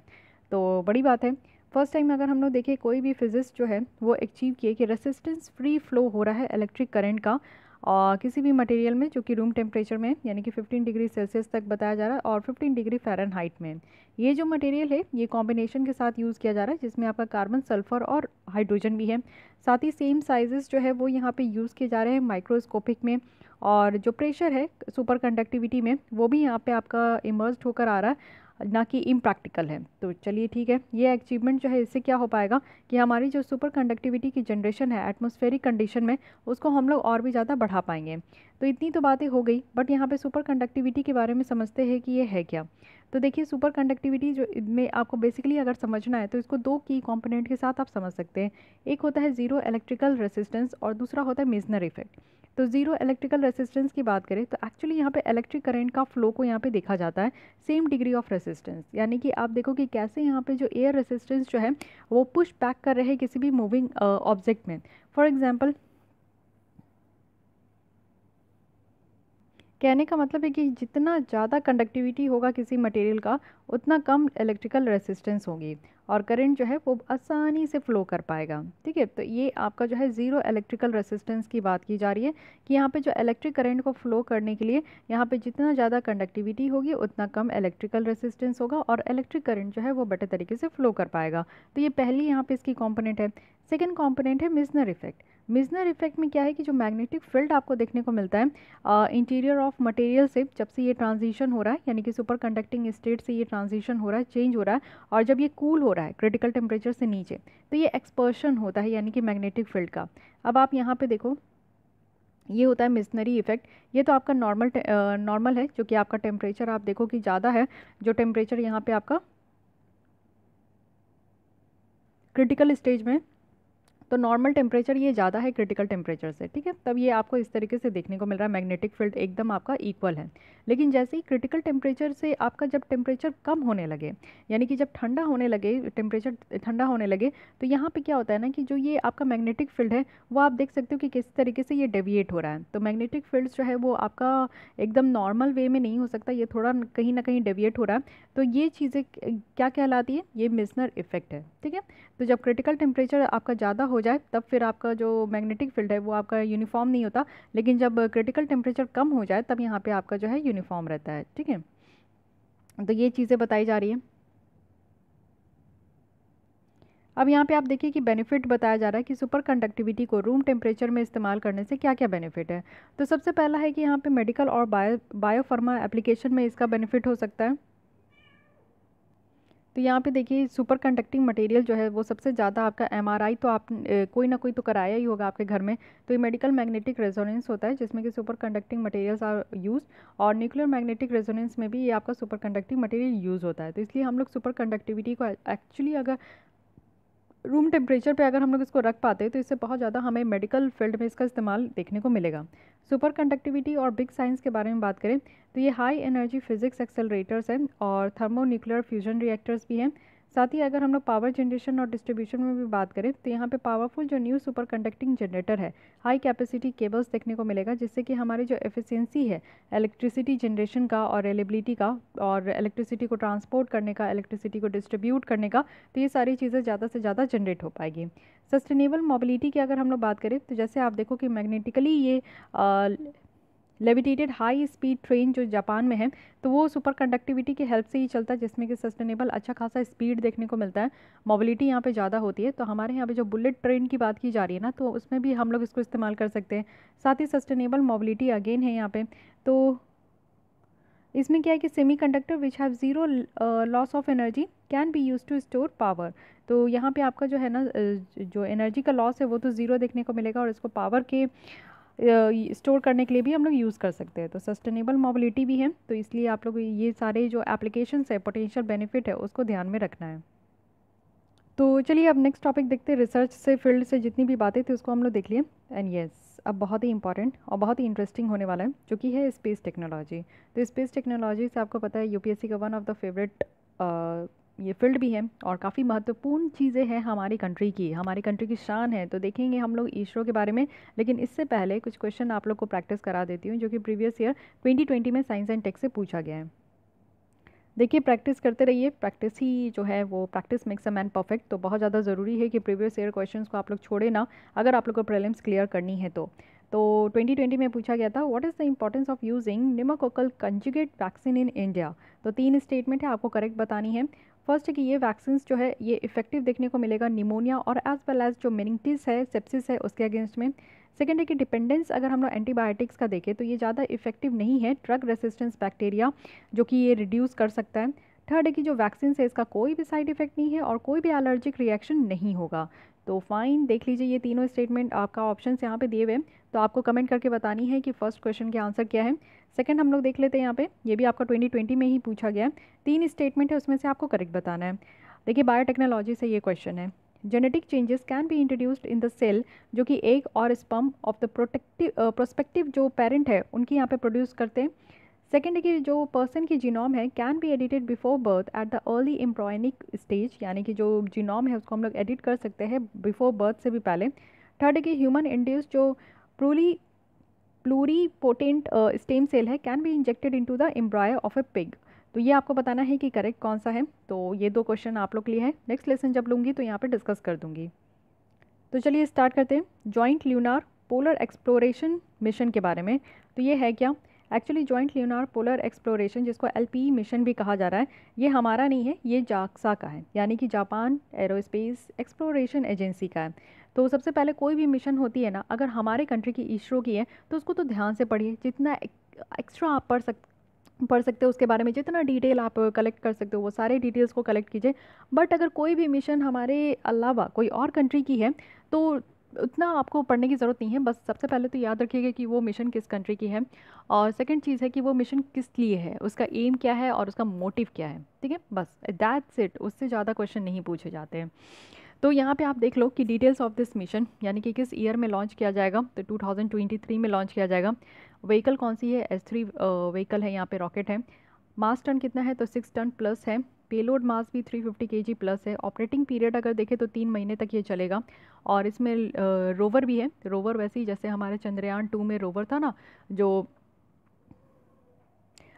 तो बड़ी बात है। फर्स्ट टाइम अगर हम लोग देखें कोई भी फिजिस्ट जो है वो अचीव किए कि रेसिस्टेंस फ्री फ्लो हो रहा है इलेक्ट्रिक करंट का और किसी भी मटेरियल में जो कि रूम टेम्परेचर में यानी कि 15 डिग्री सेल्सियस तक बताया जा रहा है और 15 डिग्री फ़ारेनहाइट में। ये जो मटेरियल है ये कॉम्बिनेशन के साथ यूज़ किया जा रहा है जिसमें आपका कार्बन, सल्फर और हाइड्रोजन भी है। साथ ही सेम साइजेस जो है वो यहाँ पे यूज़ किए जा रहे हैं माइक्रोस्कोपिक में। और जो प्रेशर है सुपर कंडक्टिविटी में वो भी यहाँ पे आपका इमर्ज्ड होकर आ रहा है, ना कि इम्प्रैक्टिकल है। तो चलिए ठीक है, ये अचीवमेंट जो है इससे क्या हो पाएगा कि हमारी जो सुपर कंडक्टिविटी की जनरेशन है एटमॉस्फेरिक कंडीशन में उसको हम लोग और भी ज़्यादा बढ़ा पाएंगे। तो इतनी तो बातें हो गई, बट यहाँ पे सुपर कंडक्टिविटी के बारे में समझते हैं कि ये है क्या। तो देखिए सुपर कंडक्टिविटी जो में आपको बेसिकली अगर समझना है तो इसको दो की कंपोनेंट के साथ आप समझ सकते हैं। एक होता है ज़ीरो इलेक्ट्रिकल रेसिस्टेंस और दूसरा होता है मेसनर इफेक्ट। तो ज़ीरो इलेक्ट्रिकल रेसिस्टेंस की बात करें तो एक्चुअली यहाँ पे इलेक्ट्रिक करंट का फ्लो को यहाँ पे देखा जाता है सेम डिग्री ऑफ रेसिस्टेंस, यानी कि आप देखो कि कैसे यहाँ पे जो एयर रेसिस्टेंस जो है वो पुश बैक कर रहे हैं किसी भी मूविंग ऑब्जेक्ट में। फॉर एग्जांपल कहने का मतलब है कि जितना ज़्यादा कंडक्टिविटी होगा किसी मटेरियल का उतना कम इलेक्ट्रिकल रेसिस्टेंस होगी और करंट जो है वो आसानी से फ्लो कर पाएगा। ठीक है, तो ये आपका जो है ज़ीरो इलेक्ट्रिकल रेसिस्टेंस की बात की जा रही है कि यहाँ पे जो इलेक्ट्रिक करंट को फ्लो करने के लिए यहाँ पे जितना ज़्यादा कंडक्टिविटी होगी उतना कम इलेक्ट्रिकल रेसिस्टेंस होगा और इलेक्ट्रिक करंट जो है वो बेटर तरीके से फ्लो कर पाएगा। तो ये पहली यहाँ पे इसकी कॉम्पोनेंट है। सेकेंड कॉम्पोनेंट है मिजनर इफेक्ट। मिजनर इफेक्ट में क्या है कि जो मैग्नेटिक फील्ड आपको देखने को मिलता है इंटीरियर ऑफ मटेरियल से जब से ये ट्रांजिशन हो रहा है यानी कि सुपर कंडक्टिंग स्टेट से ये ट्रांजिशन हो रहा है, चेंज हो रहा है, और जब ये कूल हो रहा है क्रिटिकल टेम्परेचर से नीचे तो ये एक्सपर्शन होता है यानी कि मैग्नेटिक फील्ड का। अब आप यहाँ पे देखो ये होता है मिजनरी इफेक्ट। ये तो आपका नॉर्मल है जो कि आपका टेम्परेचर आप देखो कि ज़्यादा है, जो टेम्परेचर यहाँ पे आपका क्रिटिकल स्टेज में, तो नॉर्मल टेम्परेचर ये ज़्यादा है क्रिटिकल टेम्परेचर से। ठीक है, तब ये आपको इस तरीके से देखने को मिल रहा है मैग्नेटिक फील्ड एकदम आपका इक्वल है। लेकिन जैसे ही क्रिटिकल टेम्परेचर से आपका जब टेम्परेचर कम होने लगे यानी कि जब ठंडा होने लगे, टेम्परेचर ठंडा होने लगे, तो यहाँ पे क्या होता है ना कि जो ये आपका मैग्नेटिक फील्ड है वो आप देख सकते हो कि किस तरीके से ये डेविएट हो रहा है। तो मैग्नेटिक फील्ड जो है वो आपका एकदम नॉर्मल वे में नहीं हो सकता, ये थोड़ा कहीं ना कहीं डेविएट हो रहा है। तो ये चीज़ें क्या कहलाती है, ये मिजनर इफेक्ट है। ठीक है, तो जब क्रिटिकल टेम्परेचर आपका ज़्यादा हो जाए तब फिर आपका जो मैग्नेटिक फील्ड है वो आपका यूनिफॉर्म नहीं होता, लेकिन जब क्रिटिकल टेम्परेचर कम हो जाए तब यहाँ पे आपका जो है यूनिफॉर्म रहता है। ठीक है, तो ये चीज़ें बताई जा रही है। अब यहाँ पे आप देखिए कि बेनिफिट बताया जा रहा है कि सुपर कंडक्टिविटी को रूम टेम्परेचर में इस्तेमाल करने से क्या क्या बेनिफिट है। तो सबसे पहला है कि यहाँ पे मेडिकल और बायोफार्मा एप्लीकेशन में इसका बेनिफिट हो सकता है। तो यहाँ पे देखिए सुपर कंडक्टिंग मटेरियल जो है वो सबसे ज़्यादा आपका एमआरआई तो आप कोई ना कोई तो कराया ही होगा आपके घर में। तो ये मेडिकल मैग्नेटिक रेजोनेंस होता है जिसमें कि superconducting materials are use, और न्यूक्लियर मैग्नेटिक रेजोनेंस में भी ये आपका सुपर कंडक्टिंग मटेरियल यूज़ होता है। तो इसलिए हम लोग सुपर कंडक्टिविटी को एक्चुअली अगर रूम टेम्परेचर पे अगर हम लोग इसको रख पाते तो इससे बहुत ज़्यादा हमें मेडिकल फील्ड में इसका इस्तेमाल देखने को मिलेगा। सुपर कंडक्टिविटी और बिग साइंस के बारे में बात करें तो ये हाई एनर्जी फिजिक्स एक्सेलरेटर्स हैं और थर्मो न्यूक्लियर फ्यूजन रिएक्टर्स भी हैं। साथ ही अगर हम लोग पावर जनरेशन और डिस्ट्रीब्यूशन में भी बात करें तो यहाँ पे पावरफुल जो न्यू सुपर कंडक्टिंग जनरेटर है, हाई कैपेसिटी केबल्स देखने को मिलेगा जिससे कि हमारी जो एफिशिएंसी है इलेक्ट्रिसिटी जनरेशन का और रिलायबिलिटी का और इलेक्ट्रिसिटी को ट्रांसपोर्ट करने का, इलेक्ट्रिसिटी को डिस्ट्रीब्यूट करने का, तो ये सारी चीज़ें ज़्यादा से ज़्यादा जनरेट हो पाएगी। सस्टेनेबल मोबिलिटी की अगर हम लोग बात करें तो जैसे आप देखो कि मैग्नेटिकली ये लेविटेटेड हाई स्पीड ट्रेन जो जापान में है तो वो सुपर कंडक्टिविटी की हेल्प से ही चलता है जिसमें कि सस्टेनेबल अच्छा खासा स्पीड देखने को मिलता है, मोबिलिटी यहाँ पे ज़्यादा होती है। तो हमारे यहाँ पे जो बुलेट ट्रेन की बात की जा रही है ना तो उसमें भी हम लोग इसको इस्तेमाल कर सकते हैं। साथ ही सस्टेनेबल मोबिलिटी अगेन है यहाँ पे। तो इसमें क्या है कि semiconductor which have zero loss of energy can be use to store power. तो यहाँ पे आपका जो है ना जो एनर्जी का लॉस है वो तो ज़ीरो देखने को मिलेगा और इसको पावर के स्टोर करने के लिए भी हम लोग यूज़ कर सकते हैं। तो सस्टेनेबल मोबिलिटी भी है, तो इसलिए आप लोग ये सारे जो एप्लीकेशंस है, पोटेंशियल बेनिफिट है, उसको ध्यान में रखना है। तो चलिए अब नेक्स्ट टॉपिक देखते हैं। रिसर्च से फील्ड से जितनी भी बातें थी उसको हम लोग देख लिए। एंड यस, अब बहुत ही इंपॉर्टेंट और बहुत ही इंटरेस्टिंग होने वाला है जो कि है स्पेस टेक्नोलॉजी। तो स्पेस टेक्नोलॉजी से आपको पता है यूपीएससी का वन ऑफ द फेवरेट ये फील्ड भी है और काफ़ी महत्वपूर्ण चीज़ें हैं हमारी कंट्री की शान है। तो देखेंगे हम लोग इसरो के बारे में, लेकिन इससे पहले कुछ क्वेश्चन आप लोग को प्रैक्टिस करा देती हूँ जो कि प्रीवियस ईयर 2020 में साइंस एंड टेक से पूछा गया है। देखिए प्रैक्टिस करते रहिए, प्रैक्टिस ही जो है वो practice makes a man perfect. तो बहुत ज़्यादा ज़रूरी है कि प्रीवियस ईयर क्वेश्चंस को आप लोग छोड़े ना अगर आप लोग को प्रीलिम्स क्लियर करनी है तो तो 2020 में पूछा गया था what is the importance of using pneumococcal conjugate vaccine in India. तो 3 स्टेटमेंट है, आपको करेक्ट बतानी है। फर्स्ट है कि ये वैक्सीन जो है ये इफेक्टिव देखने को मिलेगा निमोनिया और एज वेल एज जो मेनिंगिटिस है, सेप्सिस है, उसके अगेंस्ट में। सेकेंड है कि डिपेंडेंस अगर हम लोग एंटीबायोटिक्स का देखें तो ये ज़्यादा इफेक्टिव नहीं है, ड्रग रेसिस्टेंस बैक्टीरिया जो कि ये रिड्यूस कर सकता है। थर्ड है कि जो वैक्सीन है इसका कोई भी साइड इफेक्ट नहीं है और कोई भी एलर्जिक रिएक्शन नहीं होगा। तो फाइन, देख लीजिए ये तीनों स्टेटमेंट आपका ऑप्शन यहाँ पे दिए हुए हैं, तो आपको कमेंट करके बतानी है कि फर्स्ट क्वेश्चन के आंसर क्या है। सेकंड हम लोग देख लेते हैं यहाँ पे, ये भी आपका 2020 में ही पूछा गया है। 3 स्टेटमेंट है, उसमें से आपको करेक्ट बताना है। देखिए बायोटेक्नोलॉजी से ये क्वेश्चन है, genetic changes can be introduced in the cell, जो कि एग और स्पर्म ऑफ द प्रोस्पेक्टिव जो पेरेंट है उनकी यहाँ पे प्रोड्यूस करते हैं। सेकेंड है कि जो पर्सन की जीनोम है can be edited before birth at the early embryonic stage, यानी कि जो जीनोम है उसको हम लोग एडिट कर सकते हैं बिफोर बर्थ से भी पहले। थर्ड है कि ह्यूमन इंड्यूस जो प्लूरीपोटेंट स्टेम सेल है can be injected into the एम्ब्रॉय of A pig. तो ये आपको बताना है कि करेक्ट कौन सा है। तो ये 2 क्वेश्चन आप लोग के लिए है, नेक्स्ट लेसन जब लूँगी तो यहाँ पे डिस्कस कर दूँगी। तो चलिए स्टार्ट करते हैं जॉइंट ल्यूनार पोलर एक्सप्लोरेशन मिशन के बारे में। तो ये है क्या, एक्चुअली जॉइंट ल्यूनार पोलर एक्सप्लोरेशन जिसको LPE मिशन भी कहा जा रहा है, ये हमारा नहीं है, ये जाक्सा का है, यानी कि जापान एरोस्पेस एक्सप्लोरेशन एजेंसी का है। तो सबसे पहले कोई भी मिशन होती है ना, अगर हमारे कंट्री की इसरो की है तो उसको तो ध्यान से पढ़िए, जितना एक्स्ट्रा आप पढ़ सकते हो उसके बारे में, जितना डिटेल आप कलेक्ट कर सकते हो वो सारे डिटेल्स को कलेक्ट कीजिए। बट अगर कोई भी मिशन हमारे अलावा कोई और कंट्री की है तो उतना आपको पढ़ने की ज़रूरत नहीं है। बस सबसे पहले तो याद रखिएगा कि वो मिशन किस कंट्री की है, और सेकंड चीज़ है कि वो मिशन किस लिए है, उसका एम क्या है और उसका मोटिव क्या है। ठीक है, बस दैट्स इट, उससे ज़्यादा क्वेश्चन नहीं पूछे जाते हैं। तो यहाँ पे आप देख लो कि डिटेल्स ऑफ दिस मिशन, यानी कि किस ईयर में लॉन्च किया जाएगा, तो 2023 में लॉन्च किया जाएगा। व्हीकल कौन सी है, S3 व्हीकल है, यहाँ पे रॉकेट है। मास टन कितना है, तो 6 टन प्लस है। पेलोड मास भी 350 kg प्लस है। ऑपरेटिंग पीरियड अगर देखें तो 3 महीने तक ये चलेगा। और इसमें रोवर भी है, रोवर वैसे ही जैसे हमारे चंद्रयान 2 में रोवर था ना, जो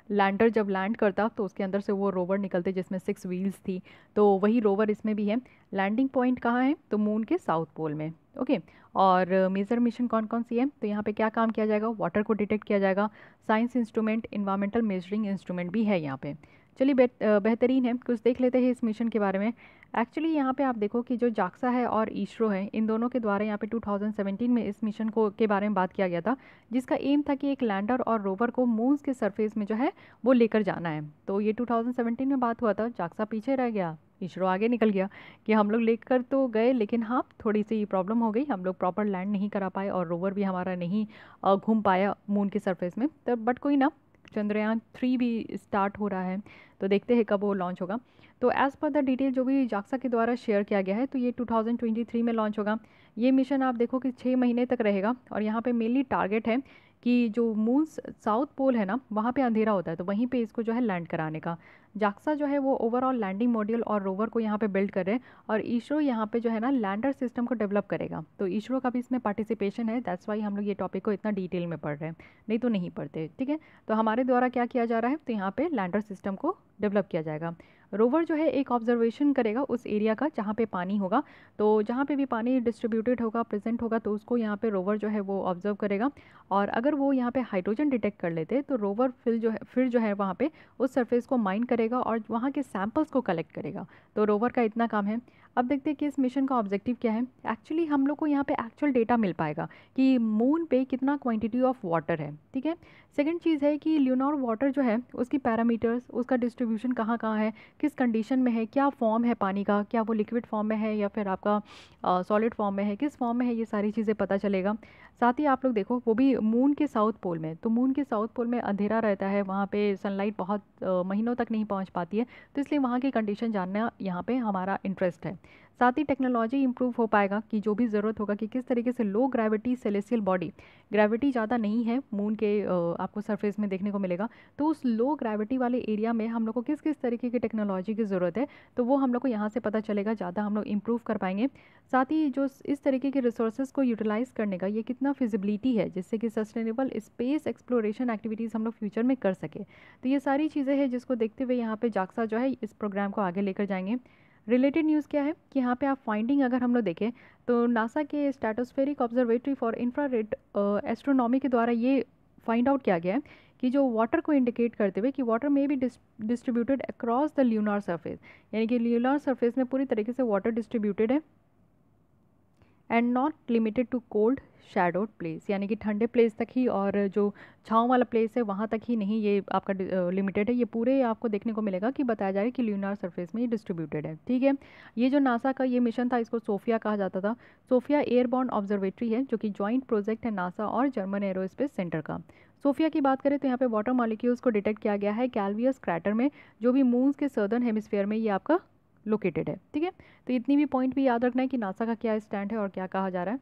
लैंडर जब लैंड करता तो उसके अंदर से वो रोवर निकलते जिसमें 6 व्हील्स थी, तो वही रोवर इसमें भी है। लैंडिंग पॉइंट कहाँ है, तो मून के साउथ पोल में। ओके, और मेजर मिशन कौन कौन सी है, तो यहाँ पे क्या काम किया जाएगा, वाटर को डिटेक्ट किया जाएगा, science instrument, environmental measuring instrument भी है यहाँ पे। चलिए बेहतरीन है, कुछ देख लेते हैं इस मिशन के बारे में। एक्चुअली यहाँ पे आप देखो कि जो जाक्सा है और इसरो है, इन दोनों के द्वारा यहाँ पे 2017 में इस मिशन को के बारे में बात किया गया था, जिसका एम था कि एक लैंडर और रोवर को मून के सरफेस में जो है वो लेकर जाना है। तो ये 2017 में बात हुआ था, जाक्सा पीछे रह गया, इसरो आगे निकल गया कि हम लोग लेकर तो गए लेकिन हाँ थोड़ी सी प्रॉब्लम हो गई, हम लोग प्रॉपर लैंड नहीं करा पाए और रोवर भी हमारा नहीं घूम पाया मून के सरफेस में। तो बट कोई ना, चंद्रयान 3 भी स्टार्ट हो रहा है, तो देखते हैं कब वो लॉन्च होगा। तो एज़ पर द डिटेल जो भी जाक्सा के द्वारा शेयर किया गया है, तो ये 2023 में लॉन्च होगा। ये मिशन आप देखो कि 6 महीने तक रहेगा, और यहाँ पे मेनली टारगेट है कि जो मून साउथ पोल है ना, वहाँ पे अंधेरा होता है, तो वहीं पे इसको जो है लैंड कराने का। जाक्सा जो है वो ओवरऑल लैंडिंग मॉड्यूल और रोवर को यहाँ पे बिल्ड कर रहे हैं, और इसरो यहाँ पे जो है ना लैंडर सिस्टम को डेवलप करेगा। तो इसरो का भी इसमें पार्टिसिपेशन है, दैट्स वाई हम लोग ये टॉपिक को इतना डिटेल में पढ़ रहे हैं, नहीं तो नहीं पढ़ते। ठीक है, तो हमारे द्वारा क्या किया जा रहा है, तो यहाँ पे लैंडर सिस्टम को डेवलप किया जाएगा। रोवर जो है एक ऑब्जर्वेशन करेगा उस एरिया का जहाँ पे पानी होगा, तो जहाँ पे भी पानी डिस्ट्रीब्यूटेड होगा, प्रेजेंट होगा, तो उसको यहाँ पे रोवर जो है वो ऑब्जर्व करेगा। और अगर वो यहाँ पे हाइड्रोजन डिटेक्ट कर लेते तो रोवर फिर जो है वहाँ पे उस सरफेस को माइन करेगा और वहाँ के सैंपल्स को कलेक्ट करेगा। तो रोवर का इतना काम है। अब देखते हैं कि इस मिशन का ऑब्जेक्टिव क्या है। एक्चुअली हम लोग को यहाँ पे एक्चुअल डेटा मिल पाएगा कि मून पे कितना क्वांटिटी ऑफ वाटर है। ठीक है, सेकंड चीज़ है कि ल्यूनर वाटर जो है उसकी पैरामीटर्स, उसका डिस्ट्रीब्यूशन कहाँ कहाँ है, किस कंडीशन में है, क्या फॉर्म है पानी का, क्या वो लिक्विड फॉर्म में है या फिर आपका सॉलिड फॉर्म में है, किस फॉर्म में है, ये सारी चीज़ें पता चलेगा। साथ ही आप लोग देखो वो भी मून के साउथ पोल में, तो मून के साउथ पोल में अंधेरा रहता है, वहाँ पे सनलाइट बहुत महीनों तक नहीं पहुँच पाती है, तो इसलिए वहाँ की कंडीशन जानना यहाँ पे हमारा इंटरेस्ट है। साथ ही टेक्नोलॉजी इंप्रूव हो पाएगा कि जो भी ज़रूरत होगा कि किस तरीके से लो ग्रेविटी सेलेस्टियल बॉडी, ग्रेविटी ज़्यादा नहीं है मून के आपको सरफेस में देखने को मिलेगा, तो उस लो ग्रेविटी वाले एरिया में हम लोग को किस किस तरीके की टेक्नोलॉजी की ज़रूरत है, तो वो हम लोग को यहाँ से पता चलेगा, ज़्यादा हम लोग इम्प्रूव कर पाएंगे। साथ ही जो इस तरीके के रिसोर्सेज को यूटिलाइज़ करने का ये कितना फिजिबिलिटी है, जिससे कि सस्टेनेबल स्पेस एक्सप्लोरेशन एक्टिविटीज़ हम लोग फ्यूचर में कर सके। तो ये सारी चीज़ें हैं जिसको देखते हुए यहाँ पे जाक्सा जो है इस प्रोग्राम को आगे लेकर जाएंगे। रिलेटेड न्यूज़ क्या है कि यहाँ पे आप फाइंडिंग अगर हम लोग देखें तो नासा के stratospheric observatory for infrared astronomy के द्वारा ये फाइंड आउट किया गया है कि जो वाटर को इंडिकेट करते हुए कि वाटर में भी distributed across the lunar surface, यानी कि ल्यूनार सरफेस में पूरी तरीके से वाटर डिस्ट्रीब्यूटेड है and not limited to cold shadowed place, यानी कि ठंडे प्लेस तक ही और जो छाँव वाला प्लेस है वहाँ तक ही नहीं ये आपका लिमिटेड है, ये पूरे आपको देखने को मिलेगा कि बताया जा रहा है कि ल्यूनार सरफेस में ये डिस्ट्रीब्यूटेड है। ठीक है, ये जो नासा का ये मिशन था इसको सोफिया कहा जाता था। सोफिया एयरबॉर्न ऑब्जर्वेटरी है जो कि जॉइंट प्रोजेक्ट है नासा और जर्मन एरोस्पेस सेंटर का। सोफिया की बात करें तो यहाँ पे वाटर मॉलिक्यूल्स को डिटेक्ट किया गया है कैल्वियस क्रैटर में, जो भी मून्स के सर्दर्न हेमिस्फीयर में ये आपका लोकेटेड है। ठीक है, तो इतनी भी पॉइंट भी याद रखना है कि नासा का क्या स्टैंड है और क्या कहा जा रहा है।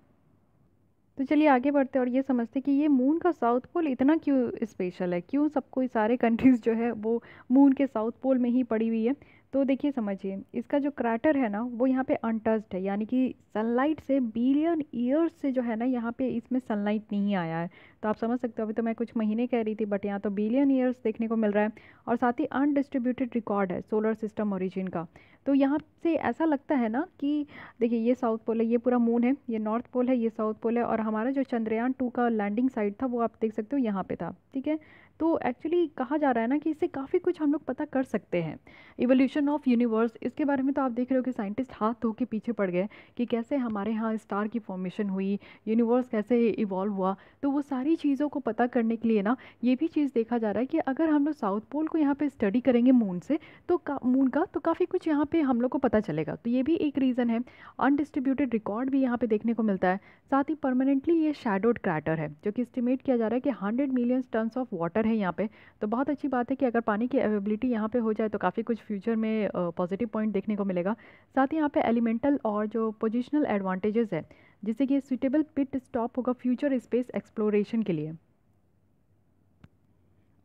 तो चलिए आगे बढ़ते हैं और ये समझते हैं कि ये मून का साउथ पोल इतना क्यों स्पेशल है, क्यों सबको सारे कंट्रीज़ जो है वो मून के साउथ पोल में ही पड़ी हुई है। तो देखिए समझिए, इसका जो क्रैटर है ना वो यहाँ पे अनटच्ड है, यानी कि सनलाइट से बिलियन ईयर्स से जो है ना यहाँ पे इसमें सनलाइट नहीं आया है। तो आप समझ सकते हो, अभी तो मैं कुछ महीने कह रही थी बट यहाँ तो बिलियन ईयर्स देखने को मिल रहा है। और साथ ही अनडिस्ट्रीब्यूटेड रिकॉर्ड है सोलर सिस्टम ओरिजिन का। तो यहाँ से ऐसा लगता है ना कि देखिए ये साउथ पोल है, ये पूरा मून है, ये नॉर्थ पोल है, ये साउथ पोल है, और हमारा जो चंद्रयान 2 का लैंडिंग साइट था वो आप देख सकते हो यहाँ पे था। ठीक है, तो एक्चुअली कहा जा रहा है ना कि इससे काफ़ी कुछ हम लोग पता कर सकते हैं। इवोल्यूशन ऑफ यूनिवर्स, इसके बारे में तो आप देख रहे हो कि साइंटिस्ट हाथ धो के पीछे पड़ गए कि कैसे हमारे यहाँ स्टार की फॉर्मेशन हुई, यूनिवर्स कैसे इवॉल्व हुआ। तो वो सारी चीज़ों को पता करने के लिए ना ये भी चीज़ देखा जा रहा है कि अगर हम लोग साउथ पोल को यहाँ पे स्टडी करेंगे मून से तो मून का तो काफ़ी कुछ यहाँ पे हम लोग को पता चलेगा। तो ये भी एक रीज़न है। अनडिस्ट्रीब्यूटेड रिकॉर्ड भी यहाँ पे देखने को मिलता है। साथ ही परमानेंटली ये शैडोड क्रैटर है जो कि एस्टिमेट किया जा रहा है कि 100 मिलियन टन्स ऑफ वाटर है यहाँ पे। तो बहुत अच्छी बात है कि अगर पानी की अवेलेबिलिटी यहाँ पे हो जाए तो काफ़ी कुछ फ्यूचर में पॉजिटिव पॉइंट देखने को मिलेगा। साथ ही यहाँ पे एलिमेंटल और जो पोजिशनल एडवांटेजेस है जिससे कि सुटेबल पिट स्टॉप होगा फ्यूचर स्पेस एक्सप्लोरेशन के लिए।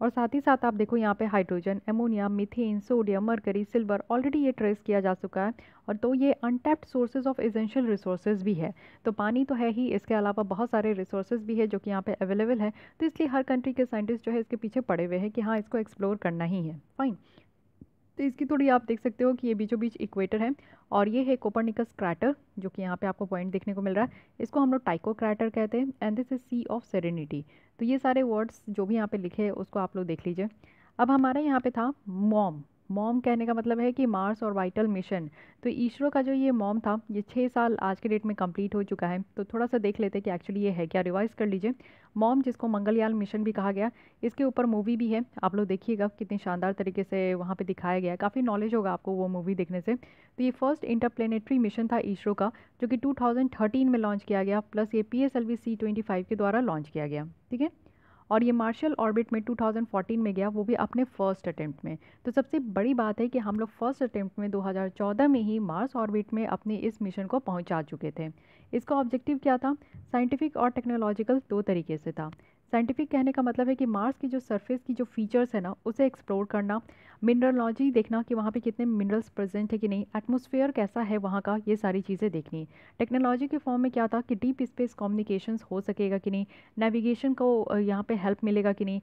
और साथ ही साथ आप देखो यहाँ पे hydrogen, ammonia, methane, sodium, mercury, silver already ये ट्रेस किया जा चुका है। और तो ये untapped sources of essential resources भी है। तो पानी तो है ही, इसके अलावा बहुत सारे रिसोर्सेज भी है जो कि यहाँ पे अवेलेबल है। तो इसलिए हर कंट्री के साइंटिस्ट जो है इसके पीछे पड़े हुए हैं कि हाँ इसको एक्सप्लोर करना ही है। फाइन, तो इसकी थोड़ी आप देख सकते हो कि ये बीचों बीच इक्वेटर है और ये है कोपरनिकस क्रैटर जो कि यहाँ पे आपको पॉइंट देखने को मिल रहा है। इसको हम लोग टाइको क्रैटर कहते हैं and this is Sea of Serenity. तो ये सारे वर्ड्स जो भी यहाँ पे लिखे हैं उसको आप लोग देख लीजिए। अब हमारे यहाँ पे था मॉम। मॉम कहने का मतलब है कि मार्स और वाइटल मिशन। तो इसरो का जो ये मॉम था ये 6 साल आज के डेट में कंप्लीट हो चुका है। तो थोड़ा सा देख लेते हैं कि एक्चुअली ये है क्या, रिवाइज कर लीजिए। मॉम जिसको मंगलयान मिशन भी कहा गया, इसके ऊपर मूवी भी है, आप लोग देखिएगा कितनी शानदार तरीके से वहाँ पे दिखाया गया है, काफ़ी नॉलेज होगा आपको वो मूवी देखने से। तो ये फर्स्ट इंटरप्लेनेटरी मिशन था इसरो का जो कि 2013 में लॉन्च किया गया, प्लस ये PSLV C-25 के द्वारा लॉन्च किया गया। ठीक है, और ये मार्शल ऑर्बिट में 2014 में गया, वो भी अपने फर्स्ट अटेम्प्ट में। तो सबसे बड़ी बात है कि हम लोग फर्स्ट अटेम्प्ट में 2014 में ही मार्स ऑर्बिट में अपने इस मिशन को पहुंचा चुके थे। इसका ऑब्जेक्टिव क्या था? साइंटिफिक और टेक्नोलॉजिकल दो तरीके से था। साइंटिफिक कहने का मतलब है कि मार्स की जो सरफेस की जो फीचर्स है ना उसे एक्सप्लोर करना, मिनरलॉजी देखना कि वहाँ पे कितने मिनरल्स प्रेजेंट है कि नहीं, एटमॉस्फेयर कैसा है वहाँ का, ये सारी चीज़ें देखनी। टेक्नोलॉजी के फॉर्म में क्या था कि डीप स्पेस कम्युनिकेशंस हो सकेगा कि नहीं, नेविगेशन को यहाँ पे हेल्प मिलेगा कि नहीं,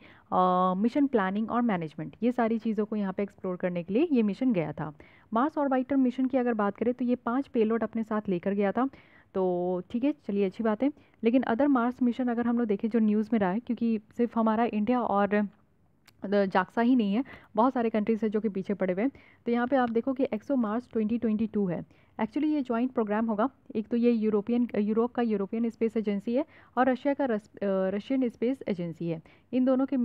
मिशन प्लानिंग और मैनेजमेंट, ये सारी चीज़ों को यहाँ पे एक्सप्लोर करने के लिए ये मिशन गया था। मार्स ऑर्बिटर मिशन की अगर बात करें तो ये 5 पेलोड अपने साथ लेकर गया था। तो ठीक है, चलिए अच्छी बात है। लेकिन अदर मार्स मिशन अगर हम लोग देखें जो न्यूज़ में रहा है, क्योंकि सिर्फ हमारा इंडिया और जाक्सा ही नहीं है, बहुत सारे कंट्रीज है जो कि पीछे पड़े हुए हैं। तो यहाँ पे आप देखो कि एक्सो मार्स 2022 है। एक्चुअली ये जॉइंट प्रोग्राम होगा, एक तो ये यूरोप का यूरोपियन स्पेस एजेंसी है और रशिया का रशियन स्पेस एजेंसी है। इन दोनों के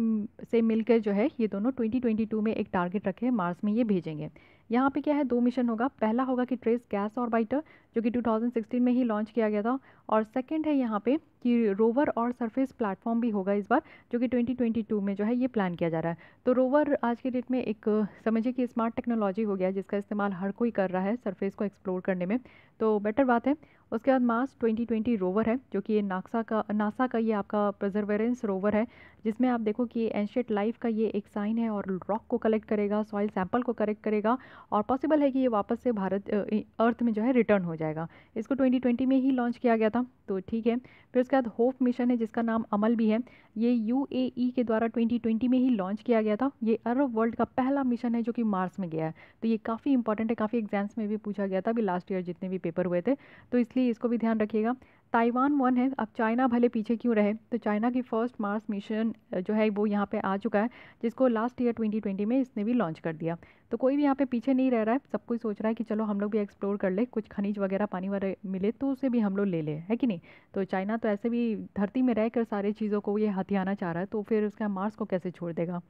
से मिलकर जो है ये दोनों 2022 में एक टारगेट रखे मार्स में ये भेजेंगे। यहाँ पे क्या है, 2 मिशन होगा। पहला होगा कि ट्रेस गैस ऑर्बिटर जो कि 2016 में ही लॉन्च किया गया था, और सेकंड है यहाँ पे कि रोवर और सरफेस प्लेटफॉर्म भी होगा इस बार जो कि 2022 में जो है ये प्लान किया जा रहा है। तो रोवर आज के डेट में एक समझिए कि स्मार्ट टेक्नोलॉजी हो गया जिसका इस्तेमाल हर कोई कर रहा है सरफेस को एक्सप्लोर करने में, तो बेटर बात है। उसके बाद मार्स 2020 रोवर है, जो कि ये नासा का ये आपका परसेवरेंस रोवर है, जिसमें आप देखो कि एंशिएंट लाइफ का ये एक साइन है और रॉक को कलेक्ट करेगा, सॉइल सैंपल को कलेक्ट करेगा और पॉसिबल है कि ये वापस से अर्थ में जो है रिटर्न हो जाएगा। इसको 2020 में ही लॉन्च किया गया था, तो ठीक है। फिर उसके बाद होप मिशन है, जिसका नाम अमल भी है। ये यूएई के द्वारा 2020 में ही लॉन्च किया गया था। ये अरब वर्ल्ड का पहला मिशन है जो कि मार्स में गया है, तो ये काफ़ी इंपॉर्टेंट है, काफ़ी एग्जाम्स में भी पूछा गया था अभी लास्ट ईयर जितने भी पेपर हुए थे, तो इसलिए इसको भी ध्यान रखिएगा। ताइवान 1 है। अब चाइना भले पीछे क्यों रहे, तो चाइना की फर्स्ट मार्स मिशन जो है वो यहाँ पे आ चुका है, जिसको लास्ट ईयर 2020 में इसने भी लॉन्च कर दिया। तो कोई भी यहाँ पे पीछे नहीं रह रहा है, सब कोई सोच रहा है कि चलो हम लोग भी एक्सप्लोर कर ले, कुछ खनिज वगैरह पानी वगैरह मिले तो उसे भी हम लोग ले ले, है कि नहीं। तो चाइना तो ऐसे भी धरती में रहकर सारी चीज़ों को ये हथियाना चाह रहा है, तो फिर उसका मार्स को कैसे छोड़ देगा।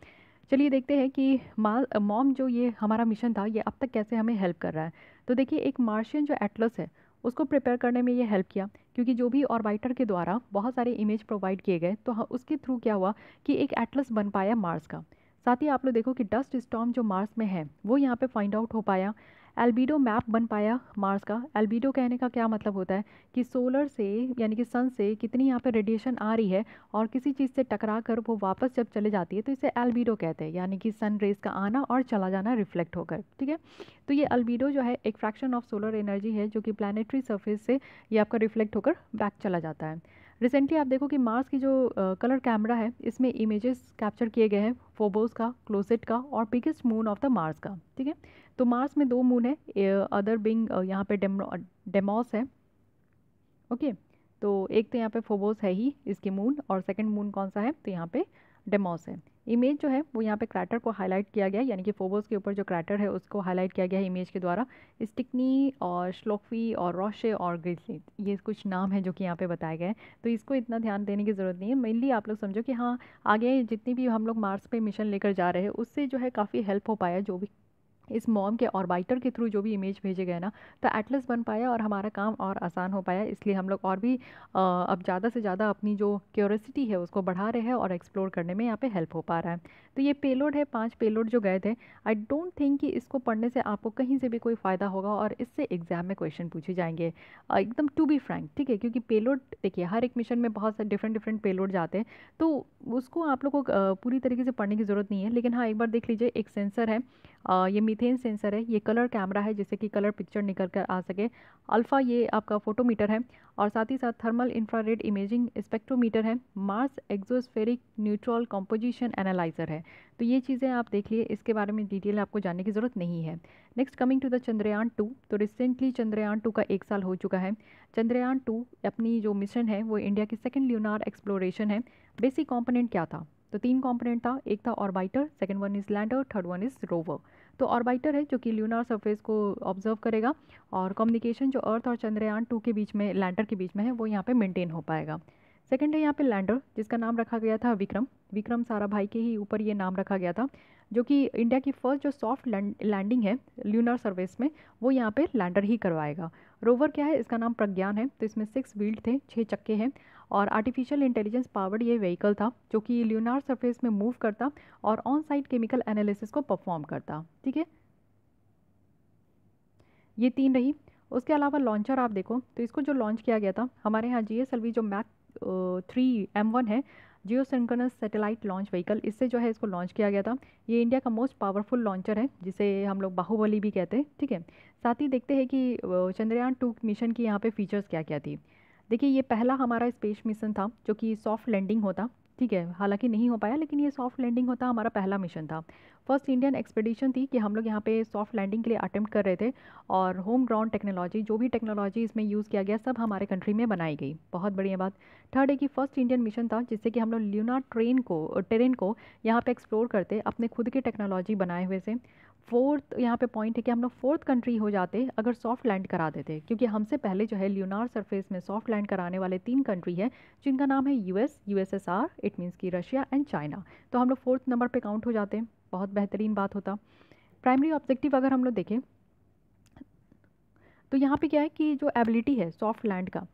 चलिए देखते हैं कि मॉम जो ये हमारा मिशन था, ये अब तक कैसे हमें हेल्प कर रहा है। तो देखिए, एक मार्शियन जो एटलस है उसको प्रिपेयर करने में ये हेल्प किया, क्योंकि जो भी ऑर्बिटर के द्वारा बहुत सारे इमेज प्रोवाइड किए गए, तो उसके थ्रू क्या हुआ कि एक एटलस बन पाया मार्स का। साथ ही आप लोग देखो कि डस्ट स्टॉर्म जो मार्स में है वो यहाँ पे फाइंड आउट हो पाया। एल्बिडो मैप बन पाया मार्स का। एल्बिडो कहने का क्या मतलब होता है कि सोलर से यानी कि सन से कितनी यहाँ पे रेडिएशन आ रही है और किसी चीज़ से टकरा कर वो वापस जब चले जाती है तो इसे एल्बिडो कहते हैं, यानी कि सन रेज का आना और चला जाना रिफ्लेक्ट होकर, ठीक है। तो ये एल्बिडो जो है एक फ्रैक्शन ऑफ सोलर एनर्जी है, जो कि प्लानिटरी सरफेस से ये आपका रिफ्लेक्ट होकर बैक चला जाता है। रिसेंटली आप देखो कि मार्स की जो कलर कैमरा है, इसमें इमेजेस कैप्चर किए गए हैं फोबोस का, क्लोसेट का और biggest moon of the Mars का, ठीक है। तो मार्स में 2 मून है, अदर बिंग यहाँ पे डेमोस है, ओके। तो एक तो यहाँ पे फोबोस है ही इसके मून, और सेकंड मून कौन सा है, तो यहाँ पे डेमोस है। इमेज जो है वो यहाँ पे क्रैटर को हाईलाइट किया गया, यानी कि फोबोस के ऊपर जो क्रैटर है उसको हाईलाइट किया गया है इमेज के द्वारा। स्टिकनी और श्लोकवी और रोशे और ग्रिसली, ये कुछ नाम है जो कि यहाँ पे बताए गए हैं, तो इसको इतना ध्यान देने की ज़रूरत नहीं है। मेनली आप लोग समझो कि हाँ, आगे जितनी भी हम लोग मार्स पे मिशन लेकर जा रहे हैं उससे जो है काफ़ी हेल्प हो पाया, जो भी इस मॉम के ऑर्बिटर के थ्रू जो भी इमेज भेजे गए ना, तो एटलस बन पाया और हमारा काम और आसान हो पाया। इसलिए हम लोग और भी अब ज़्यादा से ज़्यादा अपनी जो क्यूरियोसिटी है उसको बढ़ा रहे हैं और एक्सप्लोर करने में यहाँ पे हेल्प हो पा रहा है। तो ये पेलोड है, 5 पेलोड जो गए थे। आई डोंट थिंक कि इसको पढ़ने से आपको कहीं से भी कोई फ़ायदा होगा और इससे एग्जाम में क्वेश्चन पूछे जाएंगे, एकदम टू बी फ्रैंक, ठीक है। क्योंकि पेलोड देखिए, हर एक मिशन में बहुत सारे डिफरेंट डिफरेंट पेलोड जाते हैं, तो उसको आप लोग को पूरी तरीके से पढ़ने की ज़रूरत नहीं है। लेकिन हाँ, एक बार देख लीजिए, एक सेंसर है, ये मीथेन सेंसर है, ये कलर कैमरा है जिससे कि कलर पिक्चर निकल कर आ सके। अल्फ़ा ये आपका फोटोमीटर है, और साथ ही साथ थर्मल इंफ्रारेड इमेजिंग स्पेक्ट्रोमीटर है। मार्स एक्सोस्फेरिक न्यूट्रल कंपोजिशन एनालाइजर है। तो ये चीज़ें आप देख लिए, इसके बारे में डिटेल आपको जानने की ज़रूरत नहीं है। Next coming to the Chandrayaan 2, तो रिसेंटली चंद्रयान 2 का 1 साल हो चुका है। चंद्रयान 2 अपनी जो मिशन है वो इंडिया की सेकेंड ल्यूनार एक्सप्लोरेशन है। बेसिक कॉम्पोनेंट क्या था, तो 3 कॉम्पोनेंट था, एक था orbiter, second one is lander, third one is rover. तो ऑर्बिटर है जो कि ल्यूनार सरफेस को ऑब्जर्व करेगा, और कम्युनिकेशन जो अर्थ और चंद्रयान 2 के बीच में, लैंडर के बीच में है, वो यहाँ पे मेंटेन हो पाएगा। सेकंड है यहाँ पे लैंडर, जिसका नाम रखा गया था विक्रम। विक्रम साराभाई के ही ऊपर ये नाम रखा गया था, जो कि इंडिया की फर्स्ट जो सॉफ्ट लैंडिंग है ल्यूनार सरफेस में, वो यहाँ पे लैंडर ही करवाएगा। रोवर क्या है, इसका नाम प्रज्ञान है। तो इसमें 6 व्हील थे, 6 चक्के हैं, और आर्टिफिशियल इंटेलिजेंस पावर्ड ये व्हीकल था जो कि ल्यूनार सरफेस में मूव करता और ऑन साइट केमिकल एनालिसिस को परफॉर्म करता, ठीक है। ये 3 रही। उसके अलावा लॉन्चर आप देखो, तो इसको जो लॉन्च किया गया था हमारे यहाँ GSLV जो मैक 3M1 है, जियो सिंक्रोनस सैटेलाइट लॉन्च व्हीकल, इससे जो है इसको लॉन्च किया गया था। ये इंडिया का मोस्ट पावरफुल लॉन्चर है, जिसे हम लोग बाहुबली भी कहते हैं, ठीक है। साथ ही देखते हैं कि चंद्रयान 2 मिशन की यहाँ पे फीचर्स क्या क्या थी। देखिए, ये पहला हमारा स्पेस मिशन था जो कि सॉफ्ट लैंडिंग होता, ठीक है। हालांकि नहीं हो पाया, लेकिन ये सॉफ्ट लैंडिंग होता हमारा पहला मिशन था। फर्स्ट इंडियन एक्सपेडिशन थी कि हम लोग यहाँ पे सॉफ्ट लैंडिंग के लिए अटेम्प्ट कर रहे थे, और होम ग्राउंड टेक्नोलॉजी, जो भी टेक्नोलॉजी इसमें यूज़ किया गया, सब हमारे कंट्री में बनाई गई, बहुत बढ़िया बात। थर्ड है कि फर्स्ट इंडियन मिशन था जिससे कि हम लोग ल्यूनार टेरेन को यहाँ पे एक्सप्लोर करते अपने खुद के टेक्नोलॉजी बनाए हुए से। फोर्थ यहाँ पे पॉइंट है कि हम लोग फोर्थ कंट्री हो जाते अगर सॉफ्ट लैंड करा देते, क्योंकि हमसे पहले जो है ल्यूनार सरफेस में सॉफ्ट लैंड कराने वाले 3 कंट्री है, जिनका नाम है USSR, इट मीन्स कि रशिया एंड चाइना। तो हम लोग 4th नंबर पे काउंट हो जाते हैं, बहुत बेहतरीन बात होता। प्राइमरी ऑब्जेक्टिव अगर हम लोग देखें, तो यहाँ पे क्या है कि जो एबिलिटी है सॉफ्ट लैंड का,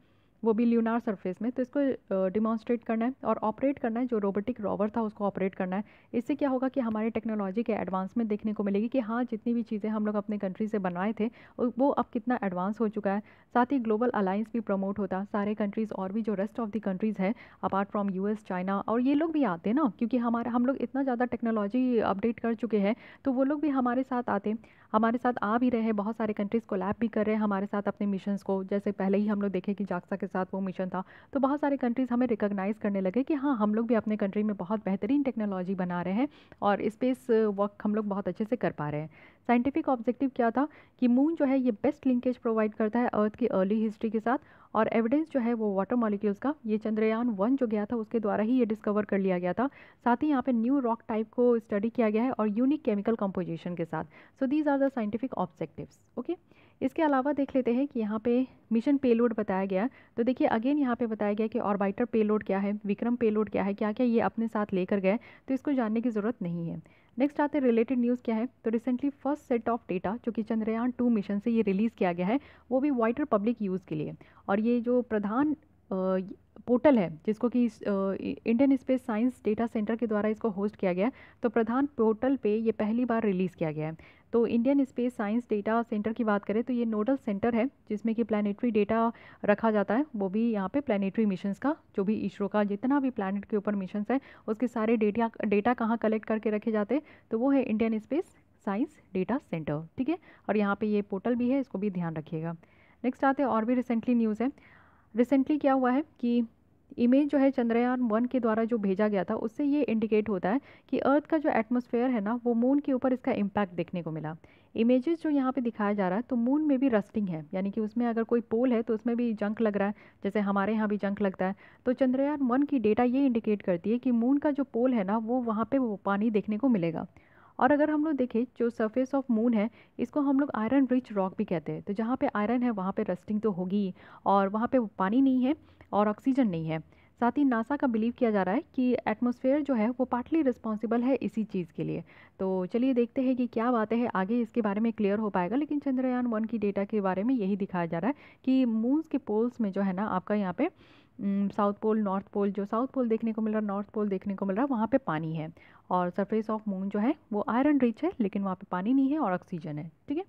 वो भी ल्यूनार सरफेस में। तो इसको डिमॉन्स्ट्रेट करना है और ऑपरेट करना है, जो रोबोटिक रोवर था उसको ऑपरेट करना है। इससे क्या होगा कि हमारी टेक्नोलॉजी के एडवांसमेंट देखने को मिलेगी कि हाँ, जितनी भी चीज़ें हम लोग अपने कंट्री से बनवाए थे वो अब कितना एडवांस हो चुका है। साथ ही ग्लोबल अलायंस भी प्रमोट होता, सारे कंट्रीज़ और भी जो रेस्ट ऑफ द कंट्रीज़ है अपार्ट फ्रॉम यूएस, चाइना, और ये लोग भी आते हैं ना, क्योंकि हम लोग इतना ज़्यादा टेक्नोलॉजी अपडेट कर चुके हैं, तो वो लोग भी हमारे साथ आते, हमारे साथ आ भी रहे हैं। बहुत सारे कंट्रीज़ कोलैब भी कर रहे हैं हमारे साथ अपने मिशंस को। जैसे पहले ही हम लोग देखे कि जाक्सा के साथ वो मिशन था, तो बहुत सारे कंट्रीज़ हमें रिकॉग्नाइज़ करने लगे कि हाँ, हम लोग भी अपने कंट्री में बहुत बेहतरीन टेक्नोलॉजी बना रहे हैं और स्पेस वर्क हम लोग बहुत अच्छे से कर पा रहे हैं। साइंटिफिक ऑब्जेक्टिव क्या था कि मून जो है ये बेस्ट लिंकेज प्रोवाइड करता है अर्थ की अर्ली हिस्ट्री के साथ, और एविडेंस जो है वो वाटर मॉलिक्यूल्स का, ये चंद्रयान 1 जो गया था उसके द्वारा ही ये डिस्कवर कर लिया गया था। साथ ही यहाँ पे न्यू रॉक टाइप को स्टडी किया गया है और यूनिक केमिकल कंपोजिशन के साथ। So these are the scientific objectives. Okay, इसके अलावा देख लेते हैं कि यहाँ पे मिशन पेलोड बताया गया। तो देखिए अगेन यहाँ पे बताया गया कि ऑर्बिटर पेलोड क्या है, विक्रम पेलोड क्या है, क्या क्या ये अपने साथ लेकर गए, तो इसको जानने की ज़रूरत नहीं है। नेक्स्ट आते हैं रिलेटेड न्यूज़ क्या है। तो recently first set of data जो कि चंद्रयान 2 मिशन से ये रिलीज़ किया गया है, वो भी वाइडर पब्लिक यूज़ के लिए। और ये जो प्रधान पोर्टल है जिसको कि Indian space science data centre के द्वारा इसको होस्ट किया गया है, तो प्रधान पोर्टल पे ये पहली बार रिलीज़ किया गया है। तो Indian space science data centre की बात करें तो ये नोडल सेंटर है जिसमें कि प्लानिटरी डेटा रखा जाता है, वो भी यहाँ पे प्लानिटरी मिशंस का, जो भी इसरो का जितना भी प्लानट के ऊपर मिशंस है उसके सारे डेटा कहाँ कलेक्ट करके रखे जाते हैं, तो वो है Indian space science data centre. ठीक है, और यहाँ पे ये पोर्टल भी है, इसको भी ध्यान रखिएगा। नेक्स्ट आते हैं और भी रिसेंटली न्यूज़ है। रिसेंटली क्या हुआ है कि इमेज जो है चंद्रयान 1 के द्वारा जो भेजा गया था उससे ये इंडिकेट होता है कि अर्थ का जो एटमॉस्फेयर है ना वो मून के ऊपर इसका इम्पैक्ट देखने को मिला। इमेजेस जो यहाँ पे दिखाया जा रहा है तो मून में भी रस्टिंग है, यानी कि उसमें अगर कोई पोल है तो उसमें भी जंक लग रहा है, जैसे हमारे यहाँ भी जंक लगता है। तो चंद्रयान 1 की डेटा ये इंडिकेट करती है कि मून का जो पोल है ना वो वहाँ पे वो पानी देखने को मिलेगा। और अगर हम लोग देखें जो सरफेस ऑफ मून है इसको हम लोग आयरन रिच रॉक भी कहते हैं, तो जहाँ पे आयरन है वहाँ पे रस्टिंग तो होगी, और वहाँ पे पानी नहीं है और ऑक्सीजन नहीं है। साथ ही नासा का बिलीव किया जा रहा है कि एटमॉस्फेयर जो है वो पार्टली रिस्पॉन्सिबल है इसी चीज़ के लिए। तो चलिए देखते हैं कि क्या बातें हैं आगे, इसके बारे में क्लियर हो पाएगा। लेकिन चंद्रयान 1 की डेटा के बारे में यही दिखाया जा रहा है कि मून्स के पोल्स में जो है ना आपका यहाँ पे साउथ पोल, नॉर्थ पोल, जो साउथ पोल देखने को मिल रहा है, नॉर्थ पोल देखने को मिल रहा है, वहाँ पे पानी है। और सरफेस ऑफ मून जो है वो आयरन रिच है लेकिन वहाँ पे पानी नहीं है और ऑक्सीजन है। ठीक है,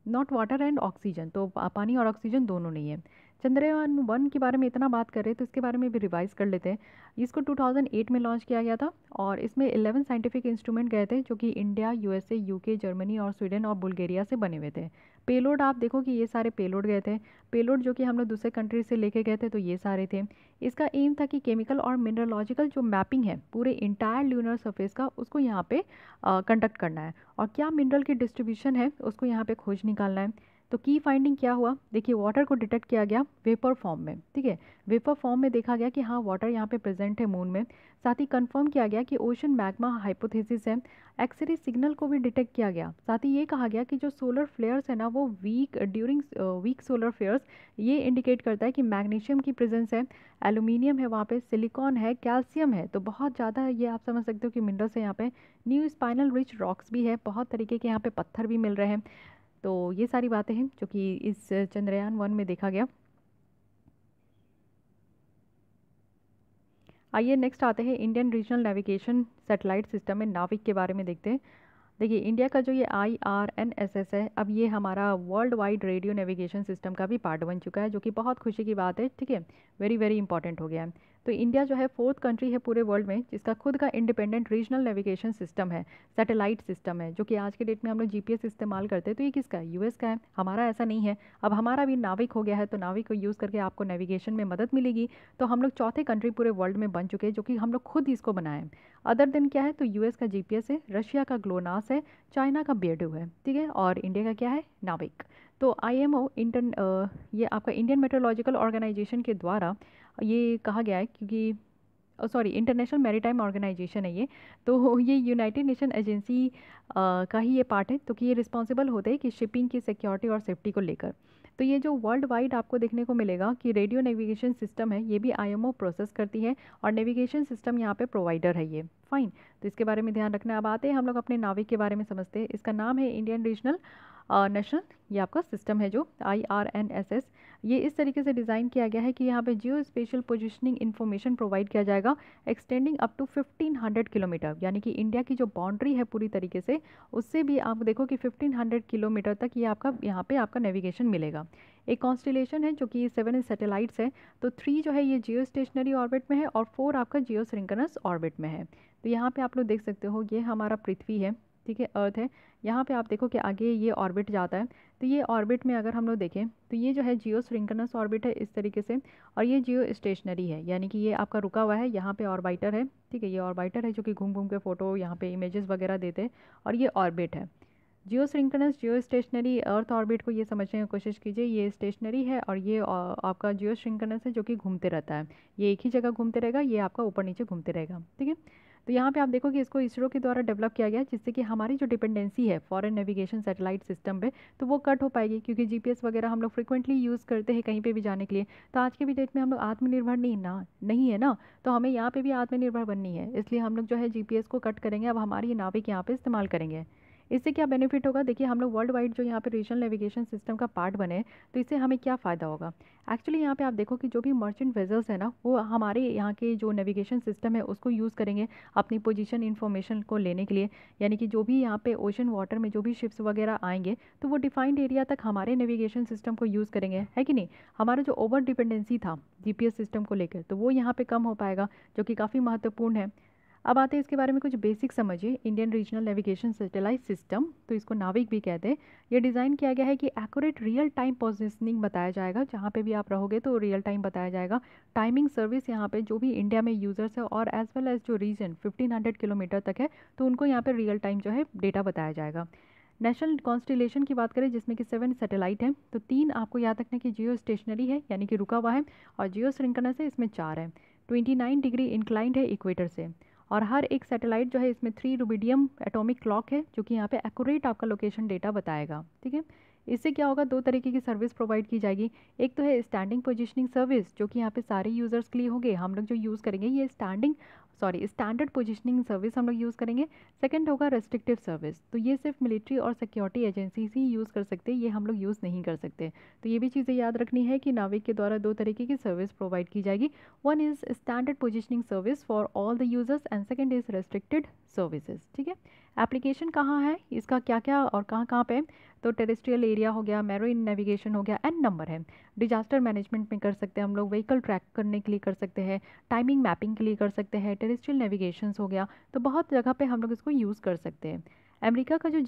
नॉट वाटर एंड ऑक्सीजन, तो पानी और ऑक्सीजन दोनों नहीं है। चंद्रयान 1 के बारे में इतना बात कर रहे हैं तो इसके बारे में भी रिवाइज कर लेते हैं। इसको 2008 में लॉन्च किया गया था और इसमें 11 साइंटिफिक इंस्ट्रूमेंट गए थे जो कि इंडिया, यूएसए, यूके, जर्मनी और स्वीडन और बुल्गारिया से बने हुए थे। पेलोड आप देखो कि ये सारे पेलोड गए थे, पेलोड जो कि हम लोग दूसरे कंट्री से लेके गए थे तो ये सारे थे। इसका एम था कि केमिकल और मिनरलॉजिकल जो मैपिंग है पूरे इंटायर ल्यूनर सरफेस का उसको यहाँ पे कंडक्ट करना है, और क्या मिनरल की डिस्ट्रीब्यूशन है उसको यहाँ पे खोज निकालना है। तो की फाइंडिंग क्या हुआ, देखिए वाटर को डिटेक्ट किया गया वेपर फॉर्म में। ठीक है, वेपर फॉर्म में देखा गया कि हाँ वाटर यहाँ पे प्रेजेंट है मून में। साथ ही कंफर्म किया गया कि ओशन मैग्मा हाइपोथेसिस है। एक्सरे सिग्नल को भी डिटेक्ट किया गया। साथ ही ये कहा गया कि जो सोलर फ्लेयर्स है ना वो ड्यूरिंग वीक सोलर फ्लेयर्स, ये इंडिकेट करता है कि मैग्नीशियम की प्रेजेंस है, एल्यूमिनियम है वहाँ पे, सिलिकॉन है, कैल्शियम है, तो बहुत ज़्यादा ये आप समझ सकते हो कि मिनरल्स है यहाँ पे। न्यू स्पाइनल रिच रॉक्स भी है, बहुत तरीके के यहाँ पे पत्थर भी मिल रहे हैं। तो ये सारी बातें हैं जो कि इस चंद्रयान 1 में देखा गया। आइए नेक्स्ट आते हैं Indian regional navigation satellite system में नाविक के बारे में देखते हैं। देखिए इंडिया का जो ये IRNSS है, अब ये हमारा world wide radio navigation system का भी पार्ट बन चुका है, जो कि बहुत खुशी की बात है। ठीक है, वेरी वेरी इंपॉर्टेंट हो गया है। तो इंडिया जो है 4th कंट्री है पूरे वर्ल्ड में जिसका खुद का इंडिपेंडेंट रीजनल नेविगेशन सिस्टम है, सैटेलाइट सिस्टम है, जो कि आज के डेट में हम लोग GPS इस्तेमाल करते हैं। तो ये किसका है, US का है, हमारा ऐसा नहीं है। अब हमारा भी नाविक हो गया है, तो नाविक को यूज़ करके आपको नेविगेशन में मदद मिलेगी। तो हम लोग चौथे कंट्री पूरे वर्ल्ड में बन चुके हैं जो कि हम लोग खुद इसको बनाएं। अदर देन क्या है, तो US का GPS है, रशिया का ग्लोनास है, चाइना का बेयरडू है। ठीक है, और इंडिया का क्या है, नाविक। तो IMO ये आपका इंडियन मेट्रोलॉजिकल ऑर्गेनाइजेशन के द्वारा ये कहा गया है, क्योंकि सॉरी इंटरनेशनल मैरीटाइम ऑर्गेनाइजेशन है ये, तो ये यूनाइटेड नेशन एजेंसी का ही ये पार्ट है। तो कि ये रिस्पॉन्सिबल होते हैं कि शिपिंग की सिक्योरिटी और सेफ्टी को लेकर। तो ये जो वर्ल्ड वाइड आपको देखने को मिलेगा कि रेडियो नेविगेशन सिस्टम है, ये भी IMO प्रोसेस करती है और नेविगेशन सिस्टम यहाँ पे प्रोवाइडर है ये। फाइन, तो इसके बारे में ध्यान रखना। अब आते हैं हम लोग अपने नाविक के बारे में समझते हैं। इसका नाम है इंडियन रीजनल नेशनल, ये आपका सिस्टम है जो IRNSS, ये इस तरीके से डिज़ाइन किया गया है कि यहाँ पे जियो स्पेशल पोजिशनिंग इन्फॉर्मेशन प्रोवाइड किया जाएगा एक्सटेंडिंग अप टू 1500 किलोमीटर, यानी कि इंडिया की जो बाउंड्री है पूरी तरीके से उससे भी आप देखो कि 1500 किलोमीटर तक ये आपका यहाँ पे आपका नेविगेशन मिलेगा। एक कॉन्स्टिलेशन है जो कि 7 सैटेलाइट्स है, तो 3 जो है ये जियो स्टेशनरी ऑर्बिट में है और 4 आपका जियो सिंक्रोनस ऑर्बिट में है। तो यहाँ पे आप लोग देख सकते हो ये हमारा पृथ्वी है, ठीक है, अर्थ है। यहाँ पे आप देखो कि आगे ये ऑर्बिट जाता है, तो ये ऑर्बिट में अगर हम लोग देखें तो ये जो है जियो सिंक्रोनस ऑर्बिट है इस तरीके से, और ये जियो स्टेशनरी है, यानी कि ये आपका रुका हुआ है। यहाँ पे ऑर्बिटर है, ठीक है, ये ऑर्बिटर है जो कि घूम घूम के फ़ोटो यहाँ पे इमेजेस वगैरह देते हैं, और ये ऑर्बिट है। Geosynchronous geostationary earth orbit को ये समझने की कोशिश कीजिए, ये स्टेशनरी है और ये आपका जियो सिंक्रोनस है जो कि घूमते रहता है, ये एक ही जगह घूमते रहेगा, ये आपका ऊपर नीचे घूमते रहेगा, ठीक है। तो यहाँ पे आप देखो कि इसको इसरो के द्वारा डेवलप किया गया जिससे कि हमारी जो डिपेंडेंसी है फॉरेन नेविगेशन सैटेलाइट सिस्टम पे तो वो कट हो पाएगी, क्योंकि जीपीएस वगैरह हम लोग फ्रिक्वेंटली यूज़ करते हैं कहीं पे भी जाने के लिए। तो आज के भी डेट में हम लोग आत्मनिर्भर नहीं है ना, तो हमें यहाँ पे भी आत्मनिर्भर बननी है, इसलिए हम लोग जो है जीपीएस को कट करेंगे, अब हमारी ये नाविक यहाँ पे इस्तेमाल करेंगे। इससे क्या बेनिफिट होगा, देखिए हम लोग वर्ल्ड वाइड जो यहाँ पे रीजनल नेविगेशन सिस्टम का पार्ट बने, तो इससे हमें क्या फ़ायदा होगा। एक्चुअली यहाँ पे आप देखो कि जो भी मर्चेंट वेजल्स है ना वो हमारे यहाँ के जो नेविगेशन सिस्टम है उसको यूज़ करेंगे अपनी पोजीशन इन्फॉर्मेशन को लेने के लिए, यानी कि जो भी यहाँ पे ओशन वाटर में जो भी शिप्स वगैरह आएंगे तो वो डिफाइंड एरिया तक हमारे नेविगेशन सिस्टम को यूज़ करेंगे, है कि नहीं। हमारा जो ओवर डिपेंडेंसी था जीपीएस सिस्टम को लेकर तो वो यहाँ पे कम हो पाएगा, जो कि काफ़ी महत्वपूर्ण है। अब आते हैं इसके बारे में कुछ बेसिक समझिए। Indian regional navigation satellite system, तो इसको नाविक भी कहते हैं, ये डिज़ाइन किया गया है कि एक्यूरेट रियल टाइम पोजिशनिंग बताया जाएगा, जहाँ पे भी आप रहोगे तो रियल टाइम बताया जाएगा। टाइमिंग सर्विस यहाँ पे जो भी इंडिया में यूज़र्स है और एज वेल एज जो रीजन 1500 किलोमीटर तक है तो उनको यहाँ पे रियल टाइम जो है डेटा बताया जाएगा। नेशनल कॉन्स्टिलेशन की बात करें जिसमें कि 7 सैटेलाइट हैं, तो 3 आपको याद रखना कि जियो स्टेशनरी है यानी कि रुका हुआ है, और जियो सिंक्रोनस है इसमें 4 है। 29 डिग्री इंक्लाइंड है इक्वेटर से, और हर एक सैटेलाइट जो है इसमें 3 रुबिडियम एटॉमिक क्लॉक है जो कि यहाँ पे एक्यूरेट आपका लोकेशन डेटा बताएगा, ठीक है। इससे क्या होगा, 2 तरीके की सर्विस प्रोवाइड की जाएगी। एक तो है स्टैंडिंग पोजीशनिंग सर्विस जो कि यहाँ पे सारे यूज़र्स के लिए होंगे, हम लोग जो यूज़ करेंगे ये स्टैंडर्ड पोजीशनिंग सर्विस हम लोग यूज़ करेंगे। सेकंड होगा रेस्ट्रिक्टिव सर्विस, तो ये सिर्फ मिलिट्री और सिक्योरिटी एजेंसीज ही यूज़ कर सकते हैं, ये हम लोग यूज़ नहीं कर सकते। तो ये भी चीज़ें याद रखनी है कि नाविक के द्वारा 2 तरीके की सर्विस प्रोवाइड की जाएगी। One is standard positioning service for all the users and second is restricted services, ठीक है। एप्लीकेशन कहाँ है, इसका क्या क्या और कहाँ कहाँ पे, तो टेरेस्ट्रियल एरिया हो गया, मैरीन नेविगेशन हो गया, एंड नंबर है। डिजास्टर मैनेजमेंट में कर सकते हैं हम लोग, व्हीकल ट्रैक करने के लिए कर सकते हैं, टाइमिंग मैपिंग के लिए कर सकते हैं, टेरेस्ट्रियल नेविगेशंस हो गया, तो बहुत जगह पे हम लोग इसको यूज़ कर सकते हैं। अमेरिका का जो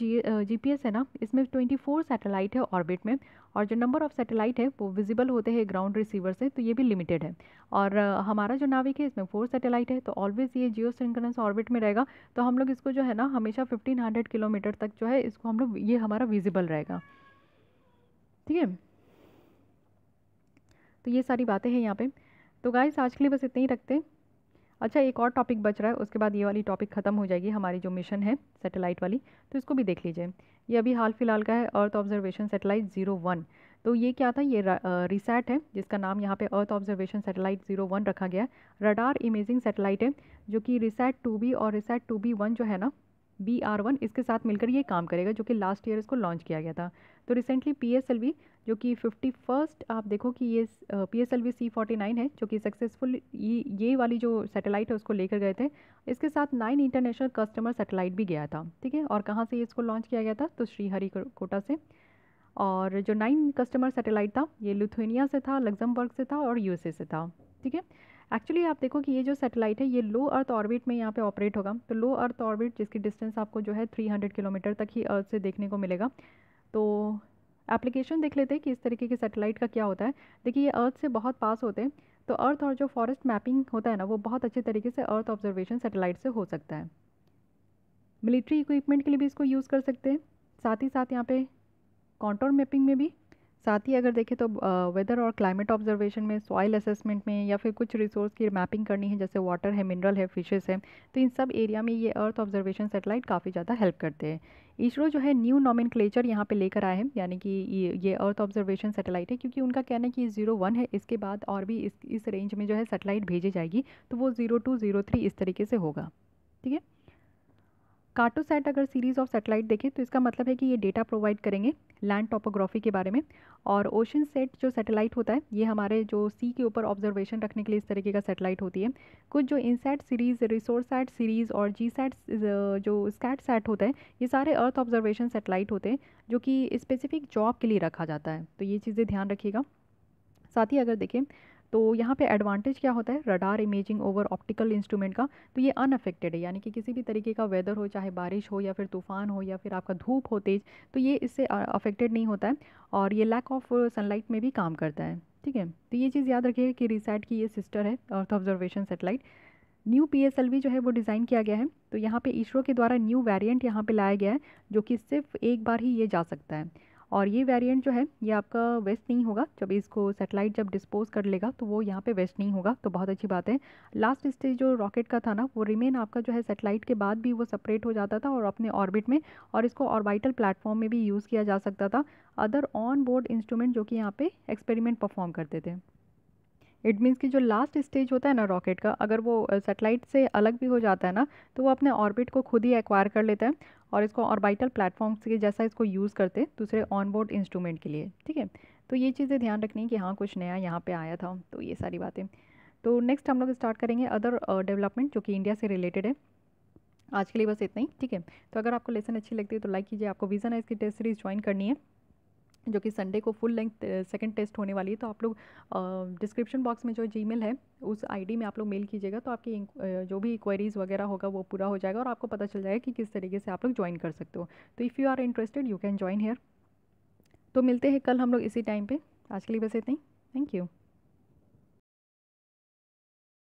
जीपीएस है ना इसमें 24 सैटेलाइट है ऑर्बिट में, और जो नंबर ऑफ सैटेलाइट है वो विजिबल होते हैं ग्राउंड रिसीवर से, तो ये भी लिमिटेड है। और हमारा जो नाविक है इसमें 4 सैटेलाइट है, तो ऑलवेज ये जियो सिंक्रोनस ऑर्बिट में रहेगा, तो हम लोग इसको जो है ना हमेशा 1500 किलोमीटर तक जो है इसको हम लोग ये हमारा विजिबल रहेगा, ठीक है। तो ये सारी बातें हैं यहाँ पे। तो गाइस आज के लिए बस इतना ही रखते हैं। अच्छा एक और टॉपिक बच रहा है, उसके बाद ये वाली टॉपिक ख़त्म हो जाएगी, हमारी जो मिशन है सैटेलाइट वाली, तो इसको भी देख लीजिए। ये अभी हाल फिलहाल का है, अर्थ ऑब्जर्वेशन सैटेलाइट 01। तो ये क्या था, ये रिसैट है जिसका नाम यहाँ पे अर्थ ऑब्जर्वेशन सैटेलाइट 01 रखा गया। रडार इमेजिंग सैटेलाइट है जो कि रिसैट 2B और रिसैट 2B1 जो है ना BR1 इसके साथ मिलकर ये काम करेगा, जो कि लास्ट ईयर इसको लॉन्च किया गया था। तो रिसेंटली PSLV जो कि 51st आप देखो कि ये PSLV C49 है जो कि सक्सेसफुल ये वाली जो सैटेलाइट है उसको लेकर गए थे। इसके साथ 9 इंटरनेशनल कस्टमर सैटेलाइट भी गया था, ठीक है। और कहाँ से इसको लॉन्च किया गया था, तो श्रीहरिकोटा से। और जो 9 कस्टमर सैटेलाइट था ये लिथुआनिया से था, लग्जमबर्ग से था और USA से था, ठीक है। एक्चुअली आप देखो कि ये जो सैटेलाइट है ये लो अर्थ ऑर्बिट में यहाँ पे ऑपरेट होगा। तो लो अर्थ ऑर्बिट जिसकी डिस्टेंस आपको जो है 300 किलोमीटर तक ही अर्थ से देखने को मिलेगा। तो एप्लीकेशन देख लेते हैं कि इस तरीके के सैटेलाइट का क्या होता है। देखिए ये अर्थ से बहुत पास होते हैं, तो अर्थ और जो फॉरेस्ट मैपिंग होता है ना वो बहुत अच्छे तरीके से अर्थ ऑब्जर्वेशन सैटेलाइट से हो सकता है। मिलिट्री इक्विपमेंट के लिए भी इसको यूज़ कर सकते हैं, साथ ही साथ यहाँ पे कॉन्टोर मैपिंग में भी, साथ ही अगर देखें तो वेदर और क्लाइमेट ऑब्जर्वेशन में, सॉइल असेसमेंट में, या फिर कुछ रिसोर्स की मैपिंग करनी है जैसे वाटर है, मिनरल है, फिशेस है, तो इन सब एरिया में ये अर्थ ऑब्जर्वेशन सैटेलाइट काफ़ी ज़्यादा हेल्प करते हैं। इसरो जो है न्यू नॉमेनक्लेचर यहाँ पे लेकर आए हैं, यानी कि ये अर्थ ऑब्जर्वेशन सैटेलाइट है, क्योंकि उनका कहना है कि 01 है, इसके बाद और भी इस रेंज में जो है सैटेलाइट भेजी जाएगी, तो वो 02, 03 इस तरीके से होगा, ठीक है। कार्टोसैट अगर सीरीज़ ऑफ सैटेलाइट देखें तो इसका मतलब है कि ये डेटा प्रोवाइड करेंगे लैंड टोपोग्राफी के बारे में। और ओशन सेट जो सैटेलाइट होता है ये हमारे जो सी के ऊपर ऑब्जर्वेशन रखने के लिए इस तरीके का सैटेलाइट होती है। कुछ जो INSAT series, Resourcesat series और जी सैट जो स्कैट सैट होता है, ये सारे अर्थ ऑब्जर्वेशन सैटेलाइट होते हैं जो कि स्पेसिफिक जॉब के लिए रखा जाता है। तो ये चीज़ें ध्यान रखिएगा। साथ ही अगर देखें तो यहाँ पे एडवांटेज क्या होता है radar imaging over optical instrument का, तो ये अनअफेक्टेड है, यानी कि किसी भी तरीके का वेदर हो, चाहे बारिश हो या फिर तूफान हो या फिर आपका धूप हो तेज, तो ये इससे अफेक्टेड नहीं होता है। और ये लैक ऑफ सनलाइट में भी काम करता है। ठीक है, तो ये चीज़ याद रखिएगा कि रिसैट की ये सिस्टर है earth observation satellite. New PSLV जो है वो डिज़ाइन किया गया है। तो यहाँ पे इसरो के द्वारा न्यू वेरिएंट यहाँ पे लाया गया है जो कि सिर्फ एक बार ही ये जा सकता है। और ये वेरिएंट जो है ये आपका वेस्ट नहीं होगा, जब इसको सैटेलाइट जब डिस्पोज कर लेगा तो वो यहाँ पे वेस्ट नहीं होगा, तो बहुत अच्छी बात है। लास्ट स्टेज जो रॉकेट का था ना वो रिमेन आपका जो है सैटेलाइट के बाद भी वो सेपरेट हो जाता था और अपने ऑर्बिट में, और इसको ऑर्बिटल प्लेटफॉर्म में भी यूज़ किया जा सकता था अदर ऑन बोर्ड इंस्ट्रूमेंट जो कि यहाँ पे एक्सपेरिमेंट परफॉर्म करते थे। इट मीन्स कि जो लास्ट स्टेज होता है ना रॉकेट का, अगर वो सैटेलाइट से अलग भी हो जाता है ना तो वो अपने ऑर्बिट को खुद ही एक्वायर कर लेता है और इसको ऑर्बिटल प्लेटफॉर्म के जैसा इसको यूज़ करते हैं दूसरे ऑनबोर्ड इंस्ट्रूमेंट के लिए। ठीक है, तो ये चीज़ें ध्यान रखनी कि हाँ कुछ नया यहाँ पे आया था, तो ये सारी बातें। तो नेक्स्ट हम लोग स्टार्ट करेंगे अदर डेवलपमेंट जो कि इंडिया से रिलेटेड है। आज के लिए बस इतना ही। ठीक है, तो अगर आपको लेसन अच्छी लगती है तो लाइक कीजिए। आपको विज़न है इसकी टेस्ट सीरीज़ ज्वाइन करनी है जो कि संडे को फुल लेंथ सेकंड टेस्ट होने वाली है, तो आप लोग डिस्क्रिप्शन बॉक्स में जो जीमेल है उस आईडी में आप लोग मेल कीजिएगा, तो आपकी जो भी क्वेरीज वगैरह होगा वो पूरा हो जाएगा और आपको पता चल जाएगा कि किस तरीके से आप लोग ज्वाइन कर सकते हो। तो if you are interested you can join here. तो मिलते हैं कल हम लोग इसी टाइम पे। आज के लिए बस इतना ही। Thank you.